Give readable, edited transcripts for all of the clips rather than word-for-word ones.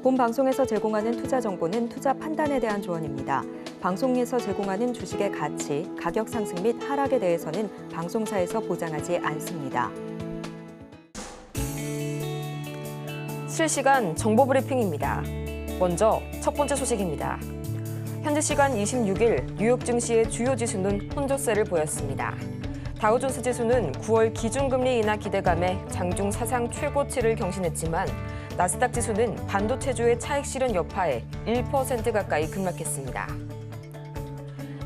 본 방송에서 제공하는 투자 정보는 투자 판단에 대한 조언입니다. 방송에서 제공하는 주식의 가치, 가격 상승 및 하락에 대해서는 방송사에서 보장하지 않습니다. 실시간 정보 브리핑입니다. 먼저 첫 번째 소식입니다. 현지 시간 26일 뉴욕 증시의 주요 지수는 혼조세를 보였습니다. 다우존스 지수는 9월 기준금리 인하 기대감에 장중 사상 최고치를 경신했지만 나스닥 지수는 반도체주의 차익 실현 여파에 1% 가까이 급락했습니다.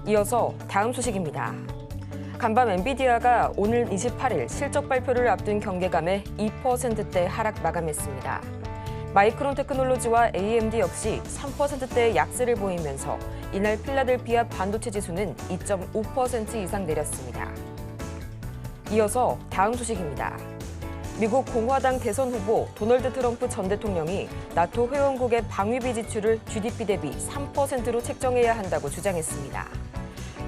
이어서 다음 소식입니다. 간밤 엔비디아가 오늘 28일 실적 발표를 앞둔 경계감에 2%대 하락 마감했습니다. 마이크론 테크놀로지와 AMD 역시 3%대의 약세를 보이면서 이날 필라델피아 반도체 지수는 2.5% 이상 내렸습니다. 이어서 다음 소식입니다. 미국 공화당 대선 후보 도널드 트럼프 전 대통령이 나토 회원국의 방위비 지출을 GDP 대비 3%로 책정해야 한다고 주장했습니다.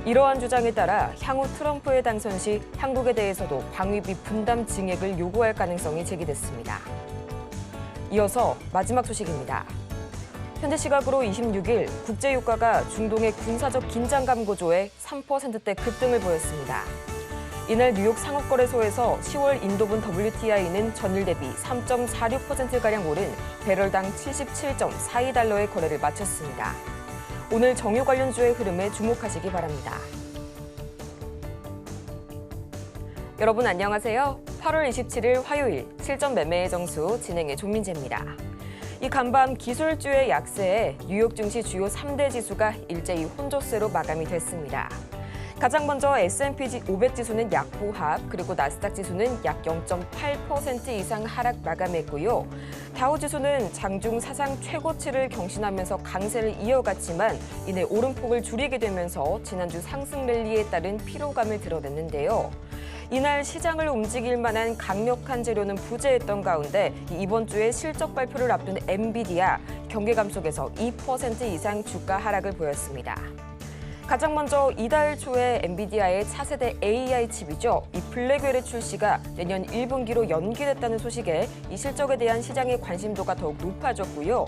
이러한 주장에 따라 향후 트럼프의 당선 시 한국에 대해서도 방위비 분담 증액을 요구할 가능성이 제기됐습니다. 이어서 마지막 소식입니다. 현재 시각으로 26일 국제유가가 중동의 군사적 긴장감 고조에 3%대 급등을 보였습니다. 이날 뉴욕 상업거래소에서 10월 인도분 WTI는 전일 대비 3.46%가량 오른 배럴당 77.42달러의 거래를 마쳤습니다. 오늘 정유 관련주의 흐름에 주목하시기 바랍니다. 여러분 안녕하세요. 8월 27일 화요일 실전 매매의 정수 진행의 조민재입니다. 이 간밤 기술주의 약세에 뉴욕 증시 주요 3대 지수가 일제히 혼조세로 마감이 됐습니다. 가장 먼저 S&P 500 지수는 약보합, 그리고 나스닥 지수는 약 0.8% 이상 하락 마감했고요. 다우 지수는 장중 사상 최고치를 경신하면서 강세를 이어갔지만 이내 오름폭을 줄이게 되면서 지난주 상승 랠리에 따른 피로감을 드러냈는데요. 이날 시장을 움직일 만한 강력한 재료는 부재했던 가운데 이번 주에 실적 발표를 앞둔 엔비디아, 경계감 속에서 2% 이상 주가 하락을 보였습니다. 가장 먼저 이달 초에 엔비디아의 차세대 AI 칩이죠. 이 블랙웰의 출시가 내년 1분기로 연기됐다는 소식에 이 실적에 대한 시장의 관심도가 더욱 높아졌고요.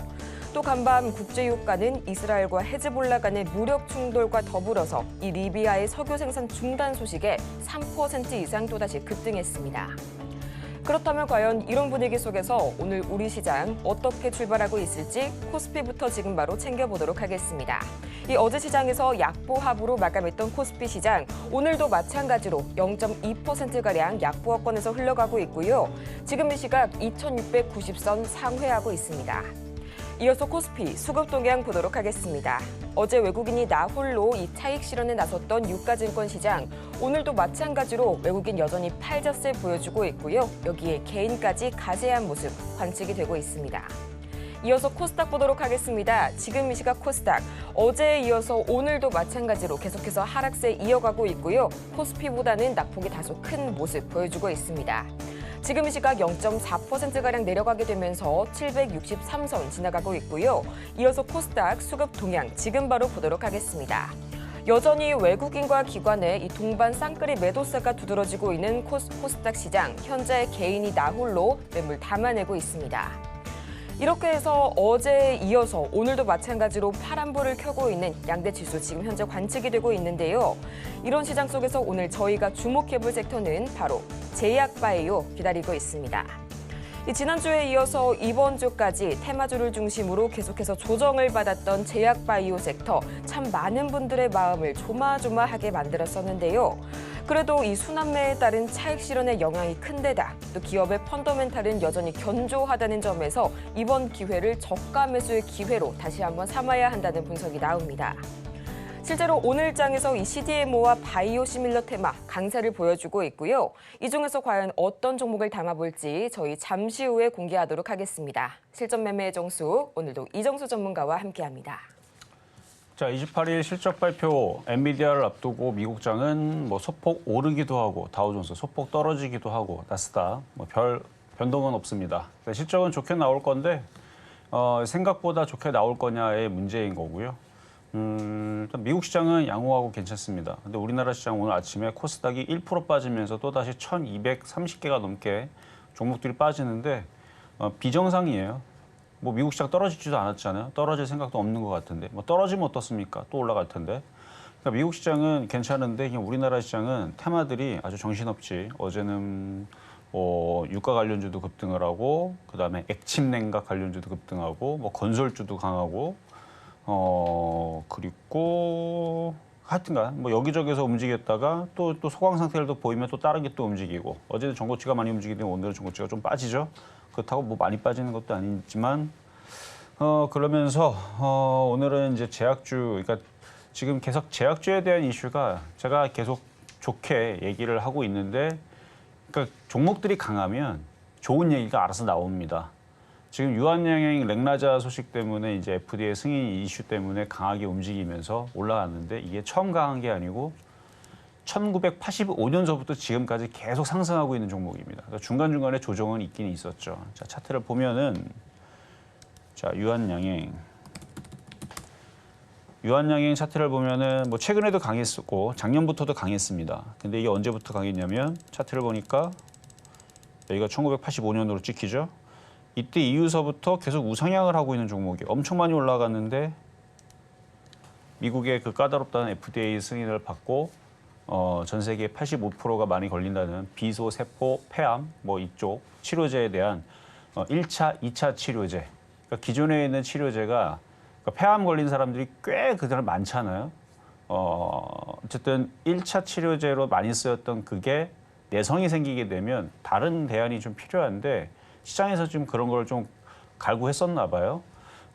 또 간밤 국제유가는 이스라엘과 헤즈볼라 간의 무력 충돌과 더불어서 이 리비아의 석유 생산 중단 소식에 3% 이상 또다시 급등했습니다. 그렇다면 과연 이런 분위기 속에서 오늘 우리 시장 어떻게 출발하고 있을지 코스피부터 지금 바로 챙겨보도록 하겠습니다. 이 어제 시장에서 약보합으로 마감했던 코스피 시장, 오늘도 마찬가지로 0.2%가량 약보합권에서 흘러가고 있고요. 지금 이 시각 2690선 상회하고 있습니다. 이어서 코스피 수급 동향 보도록 하겠습니다. 어제 외국인이 나홀로 이 차익 실현에 나섰던 유가증권 시장, 오늘도 마찬가지로 외국인 여전히 팔자세 보여주고 있고요. 여기에 개인까지 가세한 모습 관측이 되고 있습니다. 이어서 코스닥 보도록 하겠습니다. 지금 이 시각 코스닥, 어제에 이어서 오늘도 마찬가지로 계속해서 하락세 이어가고 있고요. 코스피보다는 낙폭이 다소 큰 모습 보여주고 있습니다. 지금 이 시각 0.4%가량 내려가게 되면서 763선 지나가고 있고요. 이어서 코스닥 수급 동향 지금 바로 보도록 하겠습니다. 여전히 외국인과 기관의 이 동반 쌍끌이 매도세가 두드러지고 있는 코스닥 시장, 현재 개인이 나홀로 매물 담아내고 있습니다. 이렇게 해서 어제에 이어서 오늘도 마찬가지로 파란불을 켜고 있는 양대 지수 지금 현재 관측이 되고 있는데요. 이런 시장 속에서 오늘 저희가 주목해볼 섹터는 바로 제약바이오 기다리고 있습니다. 지난주에 이어서 이번 주까지 테마주를 중심으로 계속해서 조정을 받았던 제약바이오 섹터, 참 많은 분들의 마음을 조마조마하게 만들었었는데요. 그래도 이 순환매에 따른 차익 실현의 영향이 큰 데다 또 기업의 펀더멘탈은 여전히 견조하다는 점에서 이번 기회를 저가 매수의 기회로 다시 한번 삼아야 한다는 분석이 나옵니다. 실제로 오늘 장에서 이 CDMO와 바이오 시밀러 테마 강세를 보여주고 있고요. 이 중에서 과연 어떤 종목을 담아볼지 저희 잠시 후에 공개하도록 하겠습니다. 실전 매매의 정수, 오늘도 이정수 전문가와 함께합니다. 자, 28일 실적 발표, 엔비디아를 앞두고 미국장은 소폭 오르기도 하고 다우존스 소폭 떨어지기도 하고 나스닥 별 변동은 없습니다. 실적은 좋게 나올 건데 생각보다 좋게 나올 거냐의 문제인 거고요. 일단 미국 시장은 양호하고 괜찮습니다. 근데 우리나라 시장 오늘 아침에 코스닥이 1% 빠지면서 또다시 1,230개가 넘게 종목들이 빠지는데 비정상이에요. 뭐 미국 시장 떨어지지도 않았잖아요. 떨어질 생각도 없는 것 같은데 뭐 떨어지면 어떻습니까? 또 올라갈 텐데. 그러니까 미국 시장은 괜찮은데 그냥 우리나라 시장은 테마들이 아주 정신없지. 어제는 유가 관련주도 급등을 하고 그다음에 액침 냉각 관련주도 급등하고 뭐 건설주도 강하고 그리고 하여튼간 뭐 여기저기서 움직였다가 또 소강 상태를 또 보이면 또 다른 게 또 움직이고 어제는 전고치가 많이 움직이는데 오늘은 전고치가 좀 빠지죠. 그렇다고 뭐 많이 빠지는 것도 아니지만 그러면서 오늘은 이제 제약주 그러니까 지금 계속 제약주에 대한 이슈가 제가 계속 좋게 얘기를 하고 있는데 그러니까 종목들이 강하면 좋은 얘기가 알아서 나옵니다. 지금 유한양행 렉나자 소식 때문에 이제 FDA 승인 이슈 때문에 강하게 움직이면서 올라갔는데 이게 처음 강한 게 아니고 1985년서부터 지금까지 계속 상승하고 있는 종목입니다. 그러니까 중간중간에 조정은 있긴 있었죠. 자, 차트를 보면은 자, 유한양행 차트를 보면은 뭐 최근에도 강했었고 작년부터도 강했습니다. 근데 이게 언제부터 강했냐면 차트를 보니까 여기가 1985년으로 찍히죠. 이때 이후서부터 계속 우상향을 하고 있는 종목이 엄청 많이 올라갔는데 미국의 그 까다롭다는 FDA 승인을 받고 전 세계 85%가 많이 걸린다는 비소, 세포, 폐암 뭐 이쪽 치료제에 대한 1차, 2차 치료제. 그러니까 기존에 있는 치료제가 그러니까 폐암 걸린 사람들이 꽤 그대로 많잖아요. 어쨌든 1차 치료제로 많이 쓰였던 그게 내성이 생기게 되면 다른 대안이 좀 필요한데 시장에서 지금 그런 걸 좀 갈구했었나 봐요.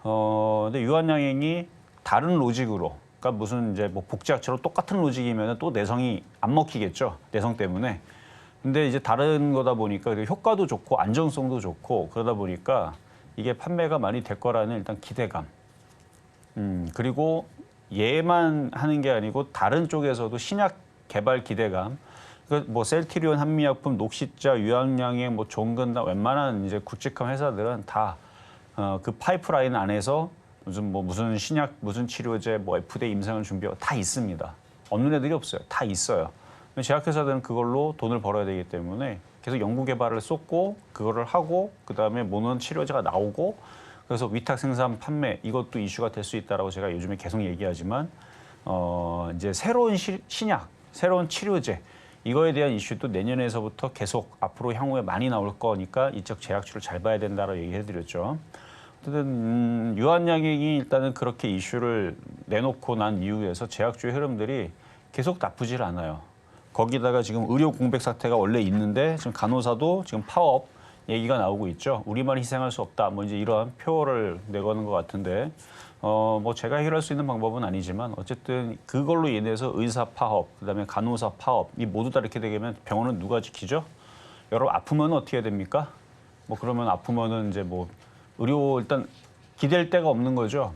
근데 유한양행이 다른 로직으로, 그러니까 무슨 이제 뭐 복제약처럼 똑같은 로직이면 또 내성이 안 먹히겠죠. 내성 때문에. 근데 이제 다른 거다 보니까 효과도 좋고 안정성도 좋고 그러다 보니까 이게 판매가 많이 될 거라는 일단 기대감. 그리고 얘만 하는 게 아니고 다른 쪽에서도 신약 개발 기대감. 뭐 셀트리온, 한미약품, 녹시자, 유한양행, 뭐 종근당 웬만한 이제 굵직한 회사들은 다 그 파이프라인 안에서 무슨 신약, 무슨 치료제, 뭐 FDA 임상을 준비하고 다 있습니다. 없는 애들이 없어요. 다 있어요. 제약회사들은 그걸로 돈을 벌어야 되기 때문에 계속 연구 개발을 쏟고 그거를 하고 그다음에 모는 치료제가 나오고 그래서 위탁 생산 판매 이것도 이슈가 될 수 있다라고 제가 요즘에 계속 얘기하지만 이제 새로운 신약, 새로운 치료제 이거에 대한 이슈도 내년에서부터 계속 앞으로 향후에 많이 나올 거니까 이쪽 제약주를 잘 봐야 된다라고 얘기해드렸죠. 어쨌든 유한양행이 일단은 그렇게 이슈를 내놓고 난 이후에서 제약주의 흐름들이 계속 나쁘질 않아요. 거기다가 지금 의료 공백 사태가 원래 있는데 지금 간호사도 지금 파업 얘기가 나오고 있죠. 우리만 희생할 수 없다. 뭐 이제 이러한 표어를 내거는 것 같은데 뭐 제가 해결할 수 있는 방법은 아니지만 어쨌든 그걸로 인해서 의사 파업, 그다음에 간호사 파업 이 모두 다 이렇게 되면 병원은 누가 지키죠? 여러분 아프면 어떻게 해야 됩니까? 뭐 그러면 아프면은 이제 뭐 의료 일단 기댈 데가 없는 거죠.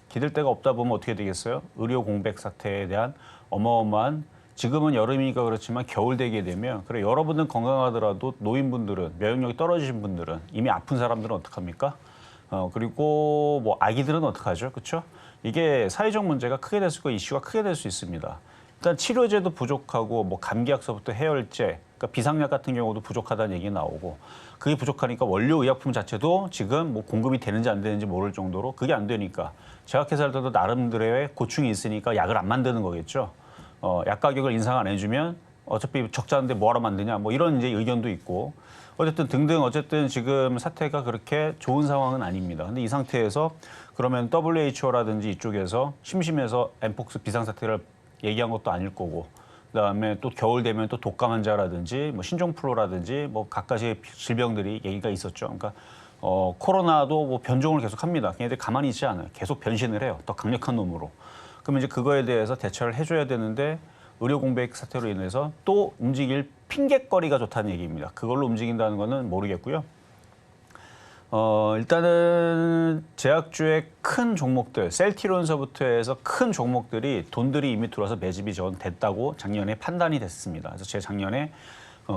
기댈 데가 없다 보면 어떻게 되겠어요? 의료 공백 사태에 대한 어마어마한 지금은 여름이니까 그렇지만 겨울 되게 되면 그래 여러분은 건강하더라도 노인분들은 면역력이 떨어지신 분들은 이미 아픈 사람들은 어떡합니까? 그리고 뭐 아기들은 어떡하죠? 그렇죠? 이게 사회적 문제가 크게 될 수 있고 이슈가 크게 될 수 있습니다. 일단 치료제도 부족하고 뭐 감기약서부터 해열제, 그러니까 비상약 같은 경우도 부족하다는 얘기 나오고 그게 부족하니까 원료 의약품 자체도 지금 뭐 공급이 되는지 안 되는지 모를 정도로 그게 안 되니까 제약회사들도 나름대로의 고충이 있으니까 약을 안 만드는 거겠죠. 약 가격을 인상 안 해주면 어차피 적자인데 뭐하러 만드냐 뭐 이런 이제 의견도 있고 어쨌든 등등 어쨌든 지금 사태가 그렇게 좋은 상황은 아닙니다. 근데 이 상태에서 그러면 WHO라든지 이쪽에서 심심해서 엠폭스 비상사태를 얘기한 것도 아닐 거고 그다음에 또 겨울 되면 또 독감 환자라든지 뭐 신종플루라든지 뭐 각가지 질병들이 얘기가 있었죠. 그러니까 코로나도 뭐 변종을 계속 합니다. 걔네들 가만히 있지 않아요. 계속 변신을 해요. 더 강력한 놈으로. 그럼 이제 그거에 대해서 대처를 해줘야 되는데 의료 공백 사태로 인해서 또 움직일 핑계거리가 좋다는 얘기입니다. 그걸로 움직인다는 거는 모르겠고요. 일단은 제약주의 큰 종목들, 셀티론서부터 해서 큰 종목들이 돈들이 이미 들어와서 매집이 됐다고 작년에 판단이 됐습니다. 그래서 제가 작년에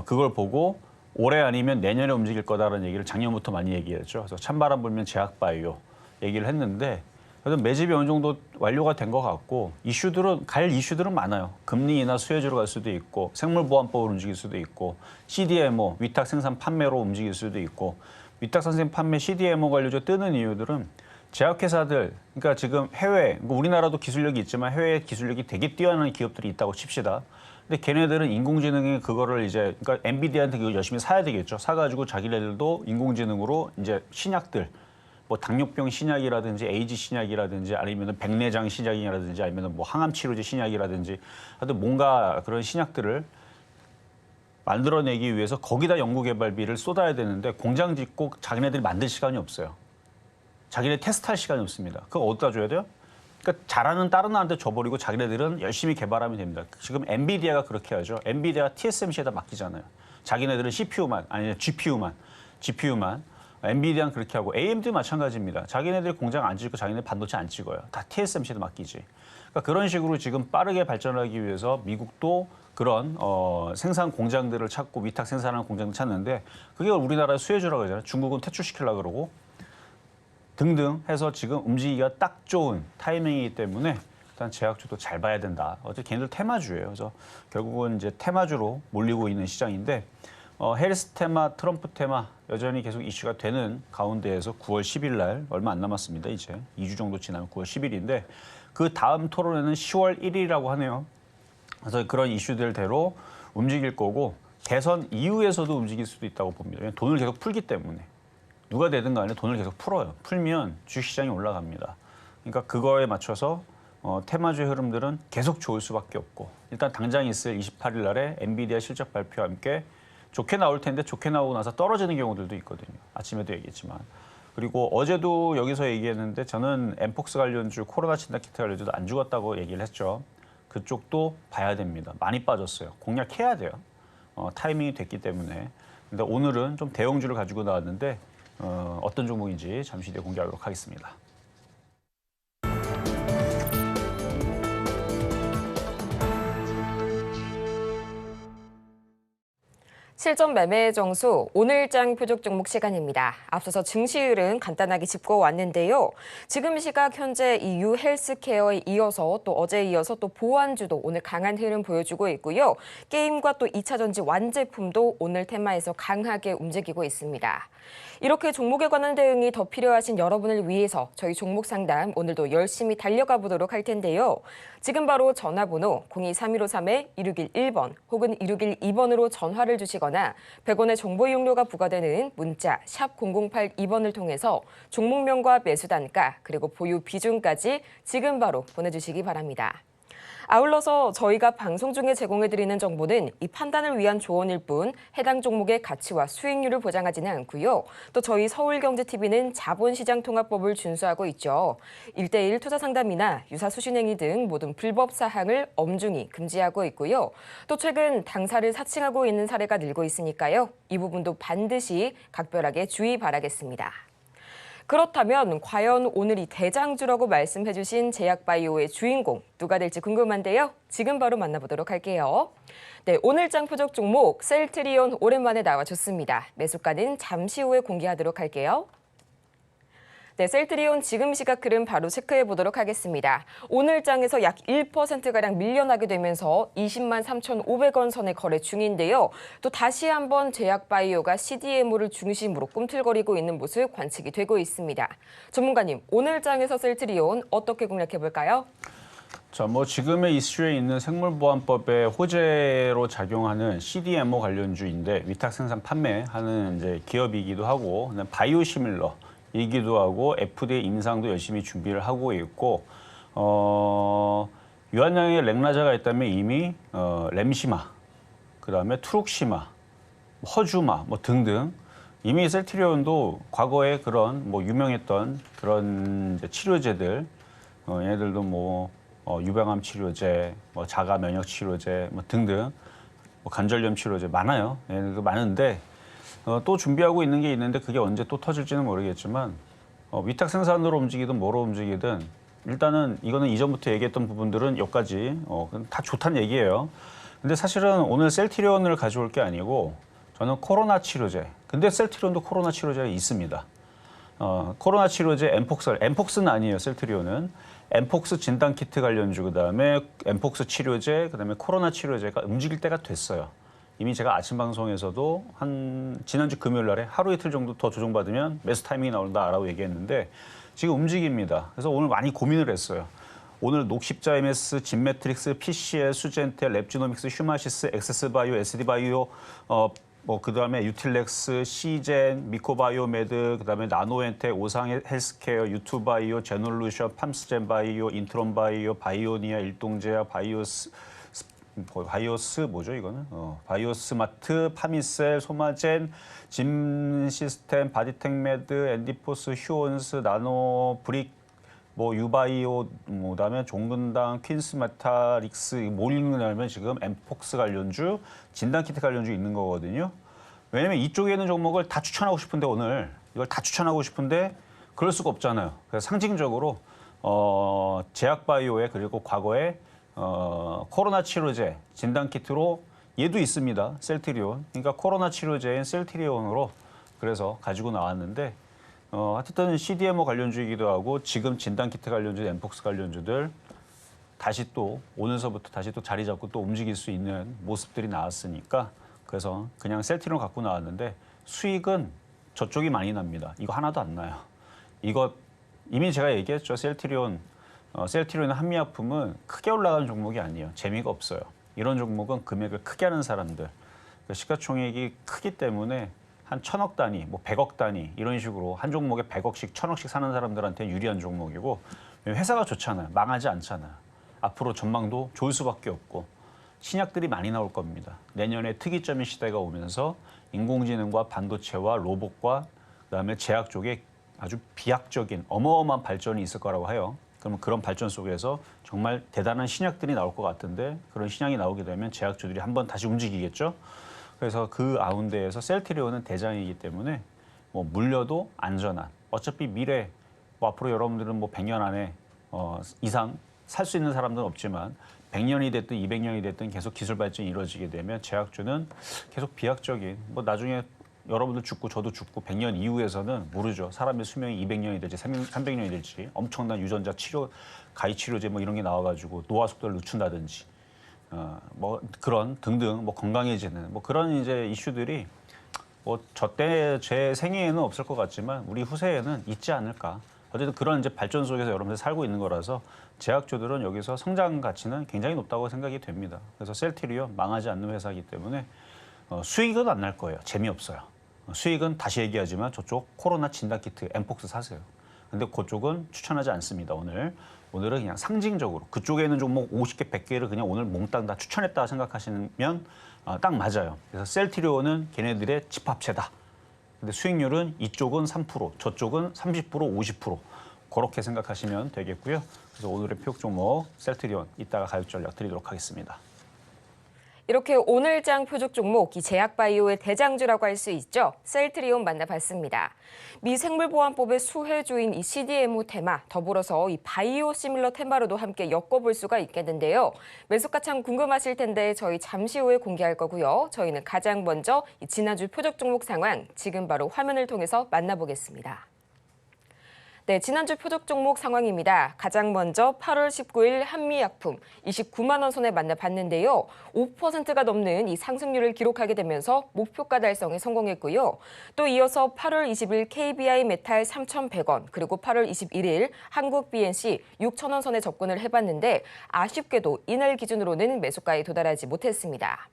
그걸 보고 올해 아니면 내년에 움직일 거다라는 얘기를 작년부터 많이 얘기했죠. 그래서 찬바람 불면 제약바이오 얘기를 했는데 그래서 매집이 어느 정도 완료가 된 것 같고 갈 이슈들은 많아요. 금리 인하 수혜주로 갈 수도 있고 생물보안법으로 움직일 수도 있고 CDMO 위탁 생산 판매로 움직일 수도 있고 위탁 선생 판매 CDMO 관련주 뜨는 이유들은 제약회사들, 그러니까 지금 해외, 우리나라도 기술력이 있지만 해외 기술력이 되게 뛰어난 기업들이 있다고 칩시다. 근데 걔네들은 인공지능이 그거를 이제, 그러니까 엔비디아한테 그거 열심히 사야 되겠죠. 사가지고 자기네들도 인공지능으로 이제 신약들, 뭐 당뇨병 신약이라든지 에이즈 신약이라든지 아니면 백내장 신약이라든지 아니면 뭐 항암 치료제 신약이라든지 하여튼 뭔가 그런 신약들을 만들어내기 위해서 거기다 연구개발비를 쏟아야 되는데 공장 짓고 자기네들이 만들 시간이 없어요. 자기네 테스트할 시간이 없습니다. 그거 어디다 줘야 돼요? 그러니까 잘하는 다른 나라한테 줘버리고 자기네들은 열심히 개발하면 됩니다. 지금 엔비디아가 그렇게 하죠. 엔비디아가 TSMC에다 맡기잖아요. 자기네들은 CPU만, 아니 GPU만. 엔비디아는 그렇게 하고 AMD 마찬가지입니다. 자기네들 공장 안 짓고 자기네 반도체 안 찍어요. 다 TSMC에다 맡기지. 그러니까 그런 식으로 지금 빠르게 발전하기 위해서 미국도 그런 생산 공장들을 찾고 위탁 생산하는 공장을 찾는데 그게 우리나라에 수혜주라고 하잖아요. 중국은 퇴출시키려고 그러고 등등 해서 지금 움직이기가 딱 좋은 타이밍이기 때문에 일단 제약주도 잘 봐야 된다. 어차피 걔네들 테마주예요. 그래서 결국은 이제 테마주로 몰리고 있는 시장인데 해리스 테마, 트럼프 테마 여전히 계속 이슈가 되는 가운데에서 9월 10일 날 얼마 안 남았습니다. 이제 2주 정도 지나면 9월 10일인데 그 다음 토론회는 10월 1일이라고 하네요. 그래서 그런 이슈들대로 움직일 거고 대선 이후에서도 움직일 수도 있다고 봅니다. 왜냐하면 돈을 계속 풀기 때문에. 누가 되든 간에 돈을 계속 풀어요. 풀면 주식시장이 올라갑니다. 그러니까 그거에 맞춰서 테마주의 흐름들은 계속 좋을 수밖에 없고 일단 당장 있을 28일 날에 엔비디아 실적 발표와 함께 좋게 나올 텐데 좋게 나오고 나서 떨어지는 경우들도 있거든요. 아침에도 얘기했지만. 그리고 어제도 여기서 얘기했는데 저는 엠폭스 관련주, 코로나 진단키트 관련주도 안 죽었다고 얘기를 했죠. 그쪽도 봐야 됩니다. 많이 빠졌어요. 공략해야 돼요. 타이밍이 됐기 때문에. 근데 오늘은 좀 대형주를 가지고 나왔는데 어떤 종목인지 잠시 뒤에 공개하도록 하겠습니다. 실전 매매의 정수 오늘장 표적 종목 시간입니다. 앞서서 증시율은 간단하게 짚어왔는데요. 지금 시각 현재 EU 헬스케어에 이어서 또 어제에 이어서 또 보안주도 오늘 강한 흐름 보여주고 있고요. 게임과 또 2차 전지 완제품도 오늘 테마에서 강하게 움직이고 있습니다. 이렇게 종목에 관한 대응이 더 필요하신 여러분을 위해서 저희 종목 상담 오늘도 열심히 달려가 보도록 할 텐데요. 지금 바로 전화번호 023153-1611번 혹은 1612번으로 전화를 주시거나 100원의 정보 이용료가 부과되는 문자 샵 0082번을 통해서 종목명과 매수 단가 그리고 보유 비중까지 지금 바로 보내주시기 바랍니다. 아울러서 저희가 방송 중에 제공해드리는 정보는 이 판단을 위한 조언일 뿐 해당 종목의 가치와 수익률을 보장하지는 않고요. 또 저희 서울경제TV는 자본시장통합법을 준수하고 있죠. 1:1 투자 상담이나 유사수신행위 등 모든 불법 사항을 엄중히 금지하고 있고요. 또 최근 당사를 사칭하고 있는 사례가 늘고 있으니까요. 이 부분도 반드시 각별하게 주의 바라겠습니다. 그렇다면 과연 오늘 이 대장주라고 말씀해주신 제약바이오의 주인공 누가 될지 궁금한데요. 지금 바로 만나보도록 할게요. 네, 오늘장 표적 종목 셀트리온 오랜만에 나와줬습니다. 매수가는 잠시 후에 공개하도록 할게요. 네, 셀트리온 지금 시각 흐름 바로 체크해 보도록 하겠습니다. 오늘 장에서 약 1%가량 밀려나게 되면서 20만 3,500원 선에 거래 중인데요. 또 다시 한번 제약바이오가 CDMO를 중심으로 꿈틀거리고 있는 모습 관측이 되고 있습니다. 전문가님, 오늘 장에서 셀트리온 어떻게 공략해 볼까요? 자, 뭐 지금의 이슈에 있는 생물보안법의 호재로 작용하는 CDMO 관련주인데 위탁 생산 판매하는 이제 기업이기도 하고 바이오시밀러 이기도 하고 FDA 임상도 열심히 준비를 하고 있고 유한양의 렉나자가 있다면 이미 램시마, 그다음에 투룩시마, 허주마 뭐 등등 이미 셀트리온도 과거에 그런 뭐 유명했던 그런 이제 치료제들 얘네들도 뭐 유방암 치료제, 뭐 자가 면역 치료제 뭐 등등 뭐 관절염 치료제 많아요. 얘네들도 많은데. 또 준비하고 있는 게 있는데 그게 언제 또 터질지는 모르겠지만 위탁 생산으로 움직이든 뭐로 움직이든 일단은 이거는 이전부터 얘기했던 부분들은 여기까지 다 좋다는 얘기예요. 근데 사실은 오늘 셀트리온을 가져올 게 아니고 저는 코로나 치료제. 근데 셀트리온도 코로나 치료제가 있습니다. 코로나 치료제 엠폭스는 아니에요. 셀트리온은 엠폭스 진단 키트 관련주 그다음에 엠폭스 치료제 그다음에 코로나 치료제가 움직일 때가 됐어요. 이미 제가 아침 방송에서도 한 지난주 금요일 날에 하루 이틀 정도 더 조정받으면 매수 타이밍이 나온다라고 얘기했는데 지금 움직입니다. 그래서 오늘 많이 고민을 했어요. 오늘 녹십자 MS, 진매트릭스, PCL, 수젠테, 랩지노믹스, 휴마시스, 엑세스바이오, SD바이오, 그다음에 유틸렉스, 시젠, 미코바이오메드, 그다음에 나노엔텍, 오상헬스케어, 유투바이오, 제놀루션, 팜스젠바이오, 인트론바이오, 바이오니아, 일동제약, 바이오스 뭐죠 이거는? 바이오스마트, 파미셀, 소마젠, 짐시스템, 바디텍메드, 엔디포스, 휴온스, 나노브릭, 유바이오, 그다음에 종근당, 퀸스메탈릭스 뭘 읽느냐면 지금 엠폭스 관련주, 진단키트 관련주 있는 거거든요. 왜냐면 이쪽에 있는 종목을 다 추천하고 싶은데 오늘 이걸 다 추천하고 싶은데 그럴 수가 없잖아요. 그래서 상징적으로 제약바이오에 그리고 과거에 코로나 치료제 진단키트로 얘도 있습니다. 셀트리온. 그러니까 코로나 치료제인 셀트리온으로 그래서 가지고 나왔는데 하여튼 CDMO 관련주이기도 하고 지금 진단키트 관련주, 엠폭스 관련주들 다시 또 오늘서부터 다시 또 자리 잡고 또 움직일 수 있는 모습들이 나왔으니까 그래서 그냥 셀트리온 갖고 나왔는데 수익은 저쪽이 많이 납니다. 이거 하나도 안 나요. 이거 이미 제가 얘기했죠. 셀트리온의 한미약품은 크게 올라가는 종목이 아니에요. 재미가 없어요. 이런 종목은 금액을 크게 하는 사람들. 시가총액이 크기 때문에 한 1,000억 단위, 100억 단위 이런 식으로 한 종목에 100억씩, 1,000억씩 사는 사람들한테 유리한 종목이고 회사가 좋잖아요. 망하지 않잖아요. 앞으로 전망도 좋을 수밖에 없고 신약들이 많이 나올 겁니다. 내년에 특이점의 시대가 오면서 인공지능과 반도체와 로봇과 그다음에 제약 쪽에 아주 비약적인 어마어마한 발전이 있을 거라고 해요. 그러면 그런 발전 속에서 정말 대단한 신약들이 나올 것 같은데 그런 신약이 나오게 되면 제약주들이 한번 다시 움직이겠죠. 그래서 그 가운데에서 셀트리온은 대장이기 때문에 물려도 안전한 어차피 미래 앞으로 여러분들은 100년 안에 이상 살 수 있는 사람들은 없지만 100년이 됐든 200년이 됐든 계속 기술 발전이 이루어지게 되면 제약주는 계속 비약적인 나중에 여러분들 죽고 저도 죽고 100년 이후에서는 모르죠. 사람의 수명이 200년이 될지 300년이 될지 엄청난 유전자 치료 가위 치료제 이런 게 나와가지고 노화 속도를 늦춘다든지 그런 등등 건강해지는 그런 이제 이슈들이 저 때 제 생애에는 없을 것 같지만 우리 후세에는 있지 않을까. 어쨌든 그런 이제 발전 속에서 여러분들 살고 있는 거라서 제약주들은 여기서 성장 가치는 굉장히 높다고 생각이 됩니다. 그래서 셀트리온 망하지 않는 회사이기 때문에 수익은 안 날 거예요. 재미없어요. 수익은 다시 얘기하지만 저쪽 코로나 진단키트 엠폭스 사세요. 근데 그쪽은 추천하지 않습니다. 오늘은 그냥 상징적으로 그쪽에 있는 종목 50개, 100개를 그냥 오늘 몽땅 다 추천했다 생각하시면 딱 맞아요. 그래서 셀트리온은 걔네들의 집합체다. 근데 수익률은 이쪽은 3%, 저쪽은 30%, 50% 그렇게 생각하시면 되겠고요. 그래서 오늘의 표적 종목 셀트리온 이따가 가격 전략 드리도록 하겠습니다. 이렇게 오늘장 표적 종목, 이 제약바이오의 대장주라고 할 수 있죠. 셀트리온 만나봤습니다. 미 생물보안법의 수혜주인 이 CDMO 테마, 더불어서 이 바이오 시밀러 테마로도 함께 엮어볼 수가 있겠는데요. 매수가 참 궁금하실 텐데 저희 잠시 후에 공개할 거고요. 저희는 가장 먼저 이 지난주 표적 종목 상황 지금 바로 화면을 통해서 만나보겠습니다. 네, 지난주 표적 종목 상황입니다. 가장 먼저 8월 19일 한미약품 29만 원 선에 만나봤는데요. 5%가 넘는 이 상승률을 기록하게 되면서 목표가 달성에 성공했고요. 또 이어서 8월 20일 KBI 메탈 3,100원, 그리고 8월 21일 한국 BNC 6천 원 선에 접근을 해봤는데 아쉽게도 이날 기준으로는 매수가에 도달하지 못했습니다.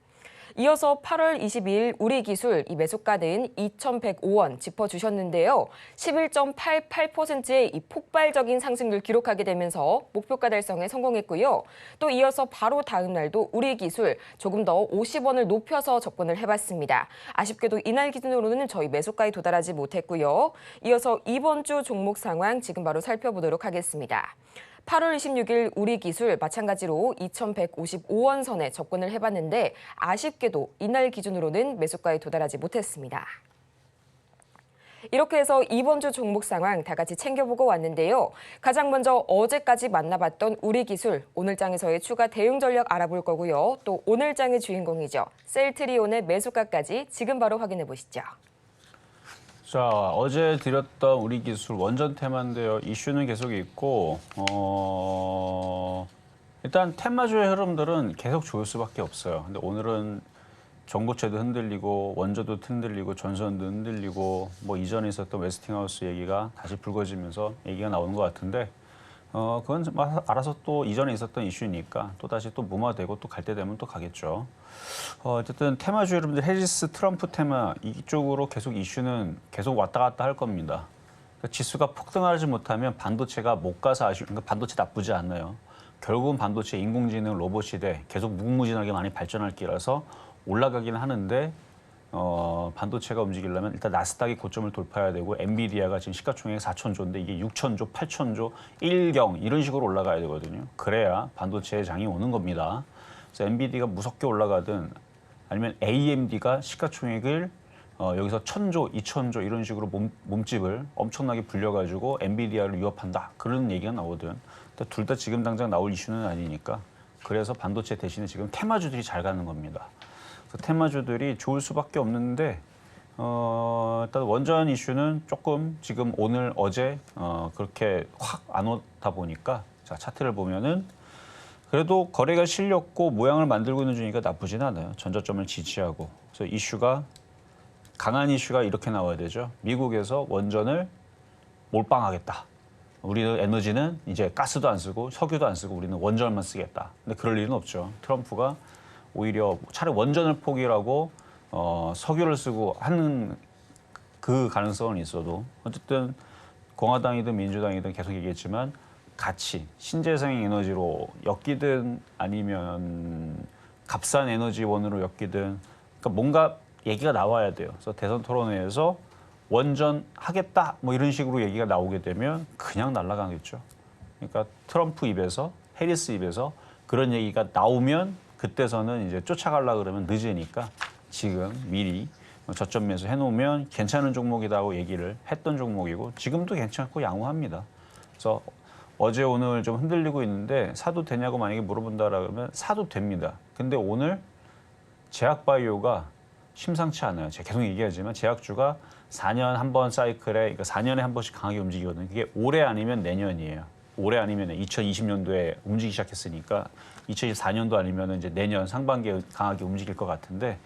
이어서 8월 22일 우리기술 이 매수가는 2,105원 짚어주셨는데요. 11.88%의 이 폭발적인 상승률 기록하게 되면서 목표가 달성에 성공했고요. 또 이어서 바로 다음 날도 우리기술 조금 더 50원을 높여서 접근을 해봤습니다. 아쉽게도 이날 기준으로는 저희 매수가에 도달하지 못했고요. 이어서 이번 주 종목 상황 지금 바로 살펴보도록 하겠습니다. 8월 26일 우리기술 마찬가지로 2,155원 선에 접근을 해봤는데 아쉽게도 이날 기준으로는 매수가에 도달하지 못했습니다. 이렇게 해서 이번 주 종목 상황 다 같이 챙겨보고 왔는데요. 가장 먼저 어제까지 만나봤던 우리기술, 오늘장에서의 추가 대응 전략 알아볼 거고요. 또 오늘장의 주인공이죠. 셀트리온의 매수가까지 지금 바로 확인해 보시죠. 자, 어제 드렸던 우리 기술 원전 테마인데요. 이슈는 계속 있고 일단 테마주의 흐름들은 계속 좋을 수밖에 없어요. 근데 오늘은 정보체도 흔들리고 원저도 흔들리고 전선도 흔들리고 뭐 이전에 있었던 웨스팅하우스 얘기가 다시 불거지면서 얘기가 나오는 것 같은데 그건 알아서 또 이전에 있었던 이슈니까 또 다시 또 무마되고 또 갈 때 되면 또 가겠죠. 어쨌든 테마주 여러분들 해리스 트럼프 테마 이쪽으로 계속 이슈는 계속 왔다 갔다 할 겁니다. 그러니까 지수가 폭등하지 못하면 반도체가 못 가서 그러니까 반도체 나쁘지 않아요. 결국은 반도체, 인공지능, 로봇 시대 계속 무궁무진하게 많이 발전할 기라서 올라가긴 하는데 반도체가 움직이려면 일단 나스닥이 고점을 돌파해야 되고 엔비디아가 지금 시가총액 4,000조인데 이게 6,000조, 8,000조, 1경 이런 식으로 올라가야 되거든요. 그래야 반도체의 장이 오는 겁니다. 그래서 엔비디아가 무섭게 올라가든 아니면 AMD가 시가총액을 여기서 1,000조, 2,000조 이런 식으로 몸집을 엄청나게 불려가지고 엔비디아를 위협한다. 그런 얘기가 나오든 둘 다 지금 당장 나올 이슈는 아니니까 그래서 반도체 대신에 지금 테마주들이 잘 가는 겁니다. 그래서 테마주들이 좋을 수밖에 없는데 일단 원전 이슈는 조금 지금 오늘 어제 그렇게 확 안 오다 보니까 자 차트를 보면은 그래도 거래가 실렸고 모양을 만들고 있는 중이니까 나쁘진 않아요. 전저점을 지지하고 그래서 이슈가 강한 이슈가 이렇게 나와야 되죠. 미국에서 원전을 몰빵하겠다. 우리는 에너지는 이제 가스도 안 쓰고 석유도 안 쓰고 우리는 원전만 쓰겠다. 근데 그럴 일은 없죠. 트럼프가 오히려 차라리 원전을 포기하고 석유를 쓰고 하는 그 가능성은 있어도 어쨌든 공화당이든 민주당이든 계속 얘기했지만 가치, 신재생 에너지로 엮이든 아니면 값싼 에너지원으로 엮이든 그러니까 뭔가 얘기가 나와야 돼요. 그래서 대선 토론회에서 원전 하겠다 뭐 이런 식으로 얘기가 나오게 되면 그냥 날아가겠죠. 그러니까 트럼프 입에서 해리스 입에서 그런 얘기가 나오면 그때서는 이제 쫓아가려고 그러면 늦으니까 지금 미리 저점 매수 해놓으면 괜찮은 종목이라고 얘기를 했던 종목이고 지금도 괜찮고 양호합니다. 그래서 어제 오늘 좀 흔들리고 있는데 사도 되냐고 만약에 물어본다 그러면 사도 됩니다. 근데 오늘 제약바이오가 심상치 않아요. 제가 계속 얘기하지만 제약주가 4년 한 번 사이클에 그러니까 4년에 한 번씩 강하게 움직이거든요. 그게 올해 아니면 내년이에요. 올해 아니면 2020년도에 움직이기 시작했으니까 2024년도 아니면 이제 내년 상반기에 강하게 움직일 것 같은데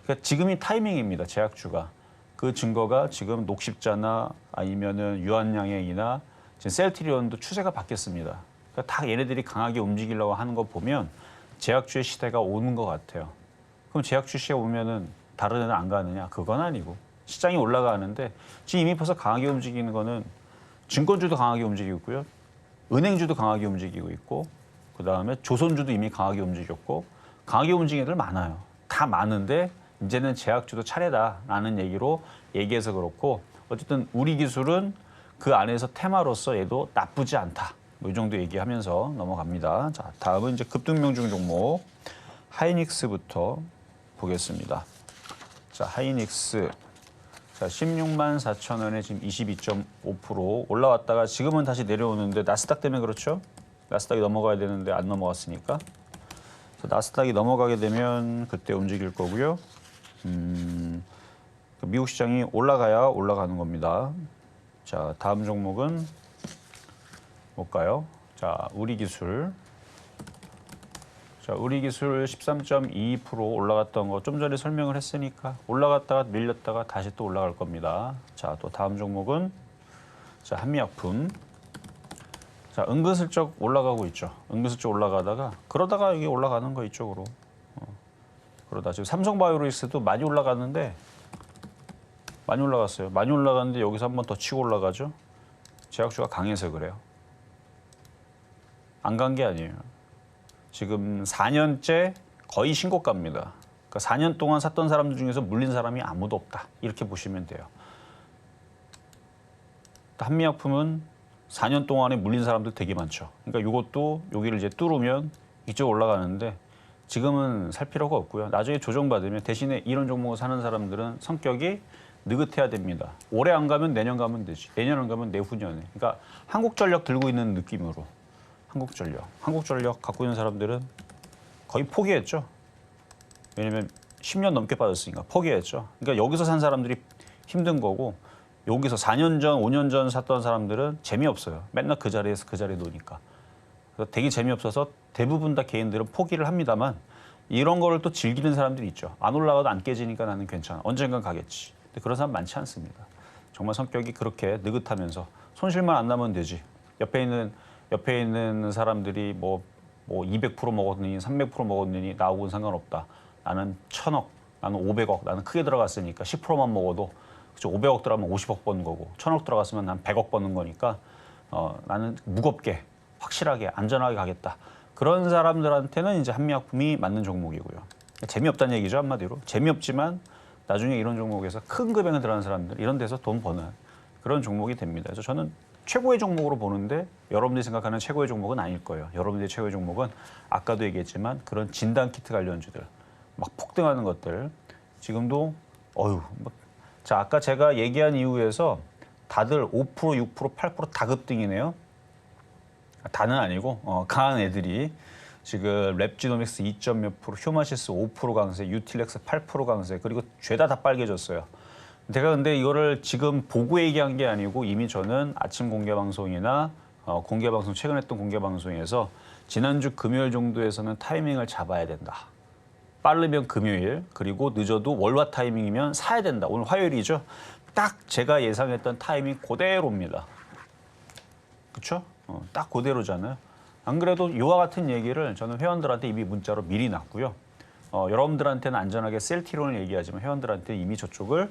그러니까 지금이 타이밍입니다. 제약주가. 그 증거가 지금 녹십자나 아니면은 유한양행이나 지금 셀트리온도 추세가 바뀌었습니다. 그러니까 다 얘네들이 강하게 움직이려고 하는 거 보면 제약주의 시대가 오는 것 같아요. 그럼 제약주 시대 오면은 다른 애는 안 가느냐? 그건 아니고 시장이 올라가는데 지금 이미 벌써 강하게 움직이는 거는 증권주도 강하게 움직이고 있고요. 은행주도 강하게 움직이고 있고 그다음에 조선주도 이미 강하게 움직였고 강하게 움직이는 애들 많아요. 다 많은데 이제는 제약주도 차례다라는 얘기로 얘기해서 그렇고 어쨌든 우리 기술은 그 안에서 테마로서 얘도 나쁘지 않다. 뭐 이 정도 얘기하면서 넘어갑니다. 자, 다음은 이제 급등명중 종목 하이닉스부터 보겠습니다. 자, 하이닉스. 자, 16만 4천 원에 지금 22.5% 올라왔다가 지금은 다시 내려오는데 나스닥 때문에 그렇죠? 나스닥이 넘어가야 되는데 안 넘어갔으니까. 나스닥이 넘어가게 되면 그때 움직일 거고요. 미국 시장이 올라가야 올라가는 겁니다. 자, 다음 종목은 뭘까요? 자, 우리기술. 자, 우리기술 13.22% 올라갔던 거 좀 전에 설명을 했으니까 올라갔다가 밀렸다가 다시 또 올라갈 겁니다. 자, 또 다음 종목은 자, 한미약품. 자, 은근슬쩍 올라가고 있죠. 은근슬쩍 올라가다가 그러다가 이게 올라가는 거 이쪽으로. 그러다 지금 삼성바이오로직스도 많이 올라갔는데 많이 올라갔어요. 많이 올라갔는데 여기서 한 번 더 치고 올라가죠. 제약주가 강해서 그래요. 안 간 게 아니에요. 지금 4년째 거의 신고가입니다. 그러니까 4년 동안 샀던 사람들 중에서 물린 사람이 아무도 없다. 이렇게 보시면 돼요. 한미약품은 4년 동안에 물린 사람들 되게 많죠. 그러니까 이것도 여기를 이제 뚫으면 이쪽 올라가는데 지금은 살 필요가 없고요. 나중에 조정받으면 대신에 이런 종목을 사는 사람들은 성격이 느긋해야 됩니다. 올해 안 가면 내년 가면 되지. 내년 안 가면 내후년에. 그러니까 한국전력 들고 있는 느낌으로. 한국전력 갖고 있는 사람들은 거의 포기했죠. 왜냐면 10년 넘게 빠졌으니까 포기했죠. 그러니까 여기서 산 사람들이 힘든 거고 여기서 4년 전, 5년 전 샀던 사람들은 재미없어요. 맨날 그 자리에서 그 자리에 노니까. 그래서 되게 재미없어서 대부분 다 개인들은 포기를 합니다만 이런 거를 또 즐기는 사람들이 있죠. 안 올라가도 안 깨지니까 나는 괜찮아. 언젠간 가겠지. 근데 그런 사람 많지 않습니다. 정말 성격이 그렇게 느긋하면서 손실만 안 나면 되지. 옆에 있는 사람들이 뭐 200% 먹었느니 300% 먹었느니 나하고는 상관없다. 나는 1000억, 나는 500억, 나는 크게 들어갔으니까 10%만 먹어도 그쵸, 500억 들어가면 50억 버는 거고 1000억 들어갔으면 난 100억 버는 거니까 나는 무겁게 확실하게 안전하게 가겠다. 그런 사람들한테는 이제 한미약품이 맞는 종목이고요. 재미없다는 얘기죠, 한마디로. 재미없지만 나중에 이런 종목에서 큰 금액을 들어가는 사람들, 이런 데서 돈 버는 그런 종목이 됩니다. 그래서 저는 최고의 종목으로 보는데 여러분들이 생각하는 최고의 종목은 아닐 거예요. 여러분들의 최고의 종목은 아까도 얘기했지만 그런 진단키트 관련주들, 막 폭등하는 것들, 지금도 자, 아까 제가 얘기한 이후에서 다들 5%, 6%, 8%다 급등이네요. 다는 아니고 강한 애들이 지금 랩지노믹스 2.몇 프로, 휴마시스 5% 강세, 유틸렉스 8% 강세, 그리고 죄다 다 빨개졌어요. 제가 근데 이거를 지금 보고 얘기한 게 아니고 이미 저는 아침 공개 방송이나 공개 방송 최근 했던 공개 방송에서 지난주 금요일 정도에서는 타이밍을 잡아야 된다. 빠르면 금요일, 그리고 늦어도 월화 타이밍이면 사야 된다. 오늘 화요일이죠. 딱 제가 예상했던 타이밍 그대로입니다. 그렇죠? 딱 그대로잖아요. 안 그래도 이와 같은 얘기를 저는 회원들한테 이미 문자로 미리 놨고요. 여러분들한테는 안전하게 셀티론을 얘기하지만 회원들한테는 이미 저쪽을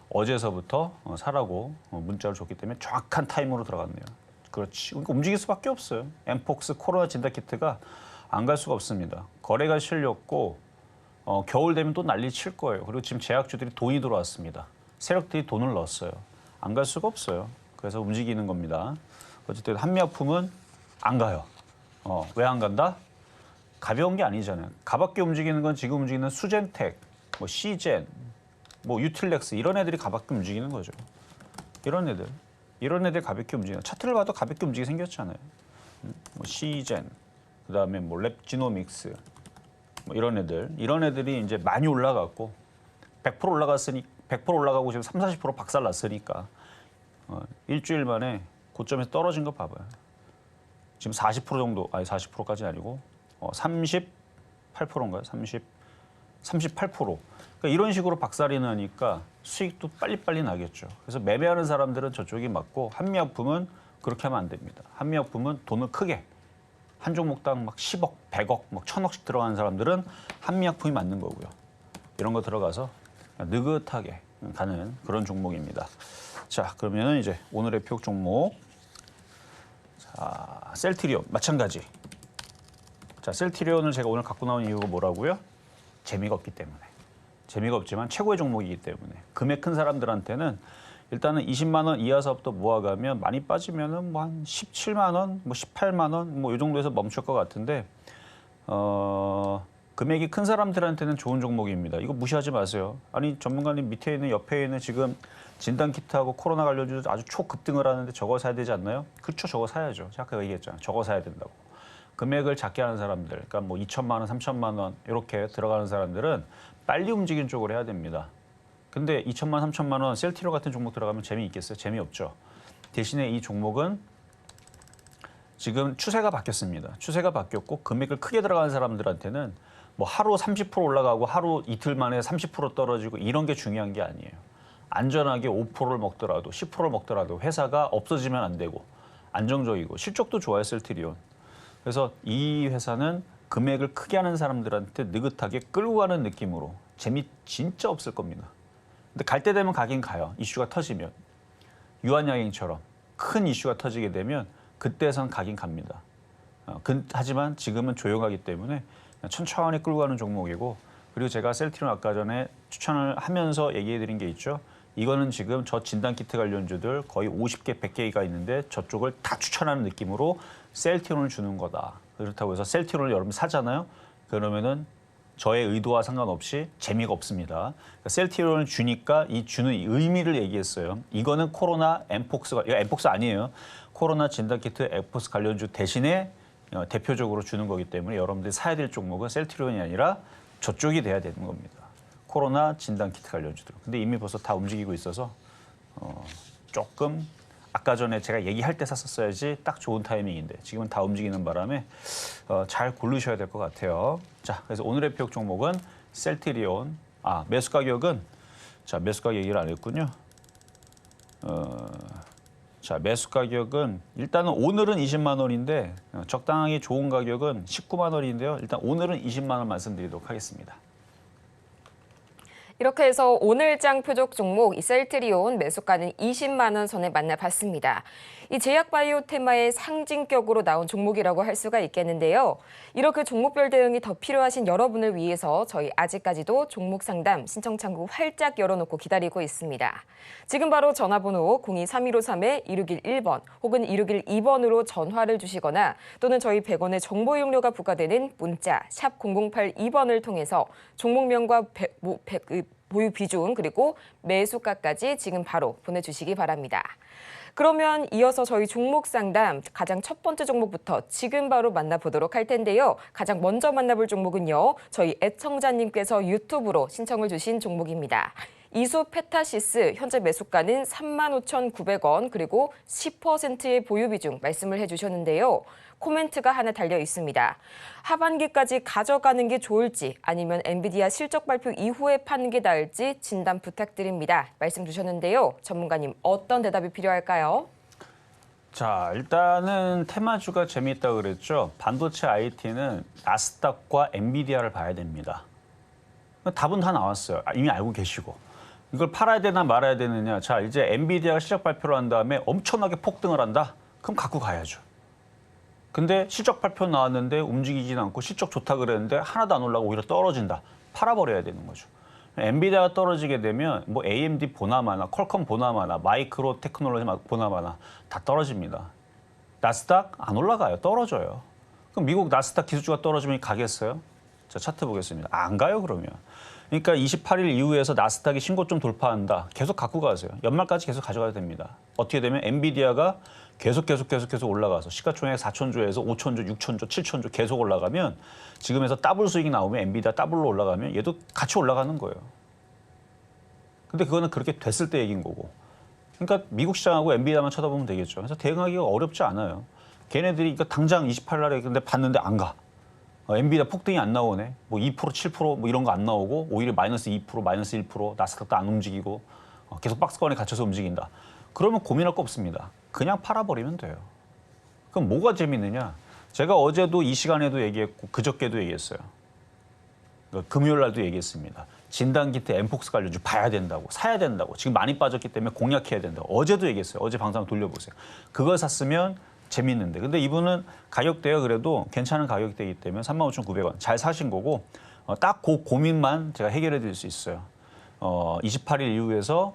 어제서부터 사라고 문자를 줬기 때문에 정확한 타임으로 들어갔네요. 그렇지. 그러니까 움직일 수밖에 없어요. 엠폭스 코로나 진단키트가 안 갈 수가 없습니다. 거래가 실렸고 겨울 되면 또 난리 칠 거예요. 그리고 지금 제약주들이 돈이 들어왔습니다. 세력들이 돈을 넣었어요. 안 갈 수가 없어요. 그래서 움직이는 겁니다. 어쨌든 한미약품은 안 가요. 왜 안 간다? 가벼운 게 아니잖아요. 가볍게 움직이는 건 지금 움직이는 수젠텍, 뭐 시젠, 뭐 유틸렉스 이런 애들이 가볍게 움직이는 거죠. 이런 애들 가볍게 움직이는. 차트를 봐도 가볍게 움직이게 생겼잖아요. 뭐 시젠, 그다음에 뭐 랩지노믹스, 뭐 이런 애들이 이제 많이 올라갔고 100% 올라갔으니 100% 올라가고 지금 30-40% 박살났으니까 일주일 만에 고점에서 떨어진 거 봐봐요. 지금 40% 정도, 아니 40%까지는 아니고 38%인가요? 38%. 그러니까 이런 식으로 박살이 나니까 수익도 빨리빨리 나겠죠. 그래서 매매하는 사람들은 저쪽이 맞고 한미약품은 그렇게 하면 안 됩니다. 한미약품은 돈을 크게 한 종목당 막 10억, 100억, 막 1000억씩 들어가는 사람들은 한미약품이 맞는 거고요. 이런 거 들어가서 느긋하게 가는 그런 종목입니다. 자, 그러면 이제 오늘의 표 종목. 자, 셀트리온 마찬가지. 자, 셀트리온을 제가 오늘 갖고 나온 이유가 뭐라고요? 재미가 없기 때문에. 재미가 없지만 최고의 종목이기 때문에. 금액 큰 사람들한테는 일단은 20만 원 이하 사업도 모아가면 많이 빠지면은 뭐 한 17만 원, 뭐 18만 원, 뭐 이 정도에서 멈출 것 같은데 금액이 큰 사람들한테는 좋은 종목입니다. 이거 무시하지 마세요. 아니 전문가님 밑에 있는 옆에 있는 지금 진단키트하고 코로나 관련주 아주 초급등을 하는데 저거 사야 되지 않나요? 그렇죠. 저거 사야죠. 제가 아까 얘기했잖아요. 저거 사야 된다고. 금액을 작게 하는 사람들, 그러니까 뭐 2천만 원, 3천만 원 이렇게 들어가는 사람들은 빨리 움직이는 쪽으로 해야 됩니다. 근데 2천만, 3천만 원 셀트리온 같은 종목 들어가면 재미있겠어요? 재미없죠. 대신에 이 종목은 지금 추세가 바뀌었습니다. 추세가 바뀌었고 금액을 크게 들어가는 사람들한테는 뭐 하루 30% 올라가고 하루 이틀 만에 30% 떨어지고 이런 게 중요한 게 아니에요. 안전하게 5%를 먹더라도 10%를 먹더라도 회사가 없어지면 안 되고 안정적이고 실적도 좋아요, 셀트리온. 그래서 이 회사는 금액을 크게 하는 사람들한테 느긋하게 끌고 가는 느낌으로 재미 진짜 없을 겁니다. 근데 갈 때 되면 가긴 가요. 이슈가 터지면. 유한양행처럼 큰 이슈가 터지게 되면 그때선 가긴 갑니다. 하지만 지금은 조용하기 때문에 천천히 끌고 가는 종목이고 그리고 제가 셀트리온 아까 전에 추천을 하면서 얘기해드린 게 있죠. 이거는 지금 저 진단키트 관련주들 거의 50개, 100개가 있는데 저쪽을 다 추천하는 느낌으로 셀트리온을 주는 거다. 그렇다고 해서 셀트리온을 여러분 사잖아요. 그러면은 저의 의도와 상관없이 재미가 없습니다. 그러니까 셀트리온을 주니까 이 주는 의미를 얘기했어요. 이거는 코로나 엠폭스가, 이거 엠폭스 아니에요. 코로나 진단키트 엠폭스 관련주 대신에 대표적으로 주는 거기 때문에 여러분들이 사야 될 종목은 셀트리온이 아니라 저쪽이 돼야 되는 겁니다. 코로나 진단키트 관련주들. 근데 이미 벌써 다 움직이고 있어서 조금 아까 전에 제가 얘기할 때 샀었어야지 딱 좋은 타이밍인데 지금은 다 움직이는 바람에 잘 고르셔야 될 것 같아요. 자, 그래서 오늘의 표적 종목은 셀트리온. 매수 가격은 매수 가격 얘기를 안 했군요. 매수 가격은 일단은 오늘은 20만 원인데 적당하게 좋은 가격은 19만 원인데요. 일단 오늘은 20만 원 말씀드리도록 하겠습니다. 이렇게 해서 오늘장 표적 종목 이 셀트리온 매수가는 20만 원 선에 만나봤습니다. 이 제약바이오 테마의 상징격으로 나온 종목이라고 할 수가 있겠는데요. 이렇게 종목별 대응이 더 필요하신 여러분을 위해서 저희 아직까지도 종목 상담 신청 창구 활짝 열어놓고 기다리고 있습니다. 지금 바로 전화번호 023153-2611번 혹은 2612번으로 전화를 주시거나 또는 저희 100원의 정보 이용료가 부과되는 문자 샵 0082번을 통해서 종목명과 보유 비중 그리고 매수가까지 지금 바로 보내주시기 바랍니다. 그러면 이어서 저희 종목 상담 가장 첫 번째 종목부터 지금 바로 만나보도록 할 텐데요. 가장 먼저 만나볼 종목은요. 저희 애청자님께서 유튜브로 신청을 주신 종목입니다. 이수페타시스 현재 매수가는 35,900원 그리고 10%의 보유 비중 말씀을 해주셨는데요. 코멘트가 하나 달려 있습니다. 하반기까지 가져가는 게 좋을지 아니면 엔비디아 실적 발표 이후에 파는 게 나을지 진단 부탁드립니다. 말씀 주셨는데요. 전문가님 어떤 대답이 필요할까요? 자, 일단은 테마주가 재미있다 그랬죠. 반도체 IT는 나스닥과 엔비디아를 봐야 됩니다. 답은 다 나왔어요. 이미 알고 계시고. 이걸 팔아야 되나 말아야 되느냐. 자, 이제 엔비디아가 실적 발표를 한 다음에 엄청나게 폭등을 한다? 그럼 갖고 가야죠. 근데 실적 발표 나왔는데 움직이진 않고 실적 좋다 그랬는데 하나도 안 올라가고 오히려 떨어진다. 팔아버려야 되는 거죠. 엔비디아가 떨어지게 되면 뭐 AMD 보나마나 퀄컴 보나마나 마이크로 테크놀로지 보나마나 다 떨어집니다. 나스닥 안 올라가요. 떨어져요. 그럼 미국 나스닥 기술주가 떨어지면 가겠어요? 자, 차트 보겠습니다. 안 가요, 그러면. 그러니까 28일 이후에서 나스닥이 신고점 돌파한다. 계속 갖고 가세요. 연말까지 계속 가져가야 됩니다. 어떻게 되면 엔비디아가 계속 올라가서 시가총액 4천조에서 5천조, 6천조, 7천조 계속 올라가면 지금에서 더블 수익이 나오면 엔비디아 더블로 올라가면 얘도 같이 올라가는 거예요. 근데 그거는 그렇게 됐을 때 얘기인 거고. 그러니까 미국 시장하고 엔비디아만 쳐다보면 되겠죠. 그래서 대응하기가 어렵지 않아요. 걔네들이 그러니까 당장 28일 날에 근데 봤는데 안 가. 엔비디아 폭등이 안 나오네. 뭐 2%, 7% 뭐 이런 거 안 나오고 오히려 마이너스 2%, 마이너스 1%, 나스닥도 안 움직이고 계속 박스권에 갇혀서 움직인다. 그러면 고민할 거 없습니다. 그냥 팔아버리면 돼요. 그럼 뭐가 재밌느냐? 제가 어제도 이 시간에도 얘기했고 그저께도 얘기했어요. 금요일 날도 얘기했습니다. 진단키트 엠폭스 관련주 봐야 된다고, 사야 된다고. 지금 많이 빠졌기 때문에 공략해야 된다고. 어제도 얘기했어요. 어제 방송 돌려보세요. 그걸 샀으면 재밌는데. 근데 이분은 가격대가 그래도 괜찮은 가격대이기 때문에 35,900원 잘 사신 거고 딱 그 고민만 제가 해결해 드릴 수 있어요. 28일 이후에서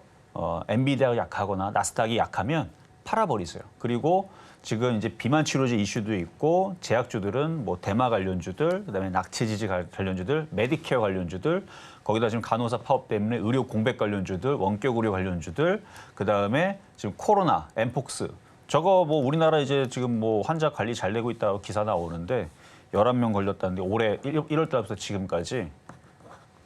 엔비디아가 약하거나 나스닥이 약하면 팔아버리세요. 그리고 지금 이제 비만 치료제 이슈도 있고 제약주들은 뭐 대마 관련주들, 그다음에 낙체지지 관련주들, 메디케어 관련주들, 거기다 지금 간호사 파업 때문에 의료 공백 관련주들, 원격 의료 관련주들, 그다음에 지금 코로나, 엠폭스 저거 뭐 우리나라 이제 지금 뭐 환자 관리 잘 되고 있다고 기사 나오는데 11명 걸렸다는데 올해 1월 달부터 지금까지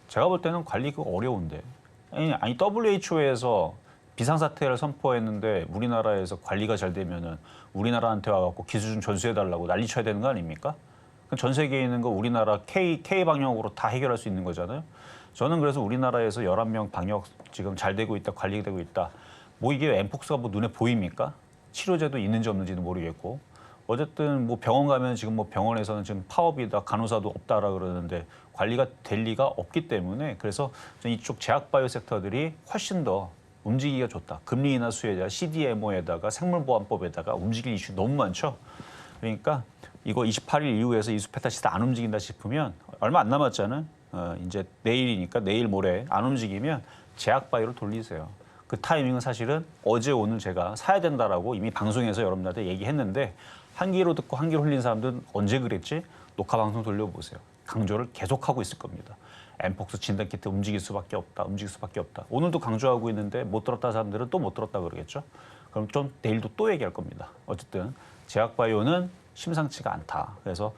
제가 볼 때는 관리가 어려운데. 아니 WHO에서 비상사태를 선포했는데 우리나라에서 관리가 잘 되면은 우리나라한테 와갖고 기술 좀 전수해달라고 난리 쳐야 되는 거 아닙니까? 그럼 전 세계에 있는 거 우리나라 K 방역으로 다 해결할 수 있는 거잖아요. 저는 그래서 우리나라에서 11명 방역 지금 잘 되고 있다, 관리되고 있다. 뭐 이게 엠폭스가 뭐 눈에 보입니까? 치료제도 있는지 없는지는 모르겠고. 어쨌든 뭐 병원 가면 지금 뭐 병원에서는 지금 파업이다, 간호사도 없다라 그러는데 관리가 될 리가 없기 때문에 그래서 이쪽 제약바이오 섹터들이 훨씬 더 움직이기가 좋다. 금리 인하 수혜자, CDMO에다가 생물보안법에다가 움직일 이슈 너무 많죠. 그러니까 이거 28일 이후에서 이수페타시스 안 움직인다 싶으면 얼마 안 남았잖아요. 이제 내일이니까 내일 모레 안 움직이면 제약바이오로 돌리세요. 그 타이밍은 사실은 어제 오늘 제가 사야 된다라고 이미 방송에서 여러분들한테 얘기했는데 한 귀로 듣고 한 귀로 흘린 사람들은 언제 그랬지? 녹화 방송 돌려보세요. 강조를 계속하고 있을 겁니다. 엠폭스 진단키트 움직일 수밖에 없다. 움직일 수밖에 없다. 오늘도 강조하고 있는데 못 들었다 사람들은 또 못 들었다 그러겠죠. 그럼 좀 내일도 또 얘기할 겁니다. 어쨌든 제약바이오는 심상치가 않다. 그래서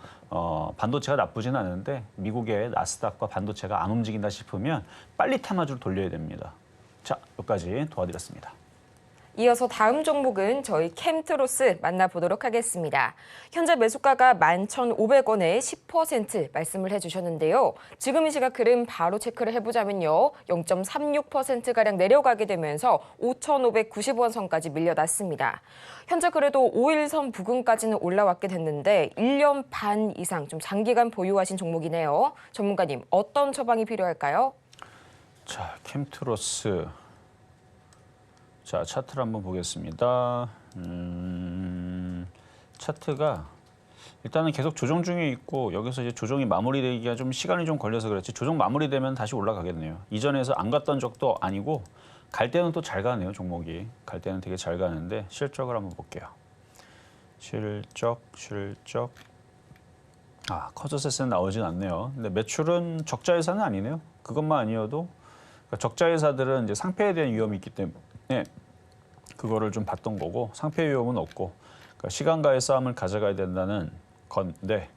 반도체가 나쁘진 않은데 미국의 나스닥과 반도체가 안 움직인다 싶으면 빨리 테마주를 돌려야 됩니다. 자, 여기까지 도와드렸습니다. 이어서 다음 종목은 저희 캠트로스 만나보도록 하겠습니다. 현재 매수가가 11,500원에 10% 말씀을 해주셨는데요. 지금 이 시각 흐름 바로 체크를 해보자면요. 0.36%가량 내려가게 되면서 5,590원 선까지 밀려났습니다. 현재 그래도 5일선 부근까지는 올라왔게 됐는데 1년 반 이상 좀 장기간 보유하신 종목이네요. 전문가님, 어떤 처방이 필요할까요? 자, 캠트로스. 자, 차트를 한번 보겠습니다. 차트가 일단은 계속 조정 중에 있고 여기서 이제 조정이 마무리되기가 좀 시간이 좀 걸려서 그렇지 조정 마무리되면 다시 올라가겠네요. 이전에서 안 갔던 적도 아니고 갈 때는 또 잘 가네요, 종목이. 갈 때는 되게 잘 가는데 실적을 한번 볼게요. 실적. 커저셋은 나오진 않네요. 근데 매출은 적자 회사는 아니네요. 그것만 아니어도 그러니까 적자 회사들은 이제 상폐에 대한 위험이 있기 때문에 그거를 좀 봤던 거고 상폐 위험은 없고 그러니까 시간과의 싸움을 가져가야 된다는 건데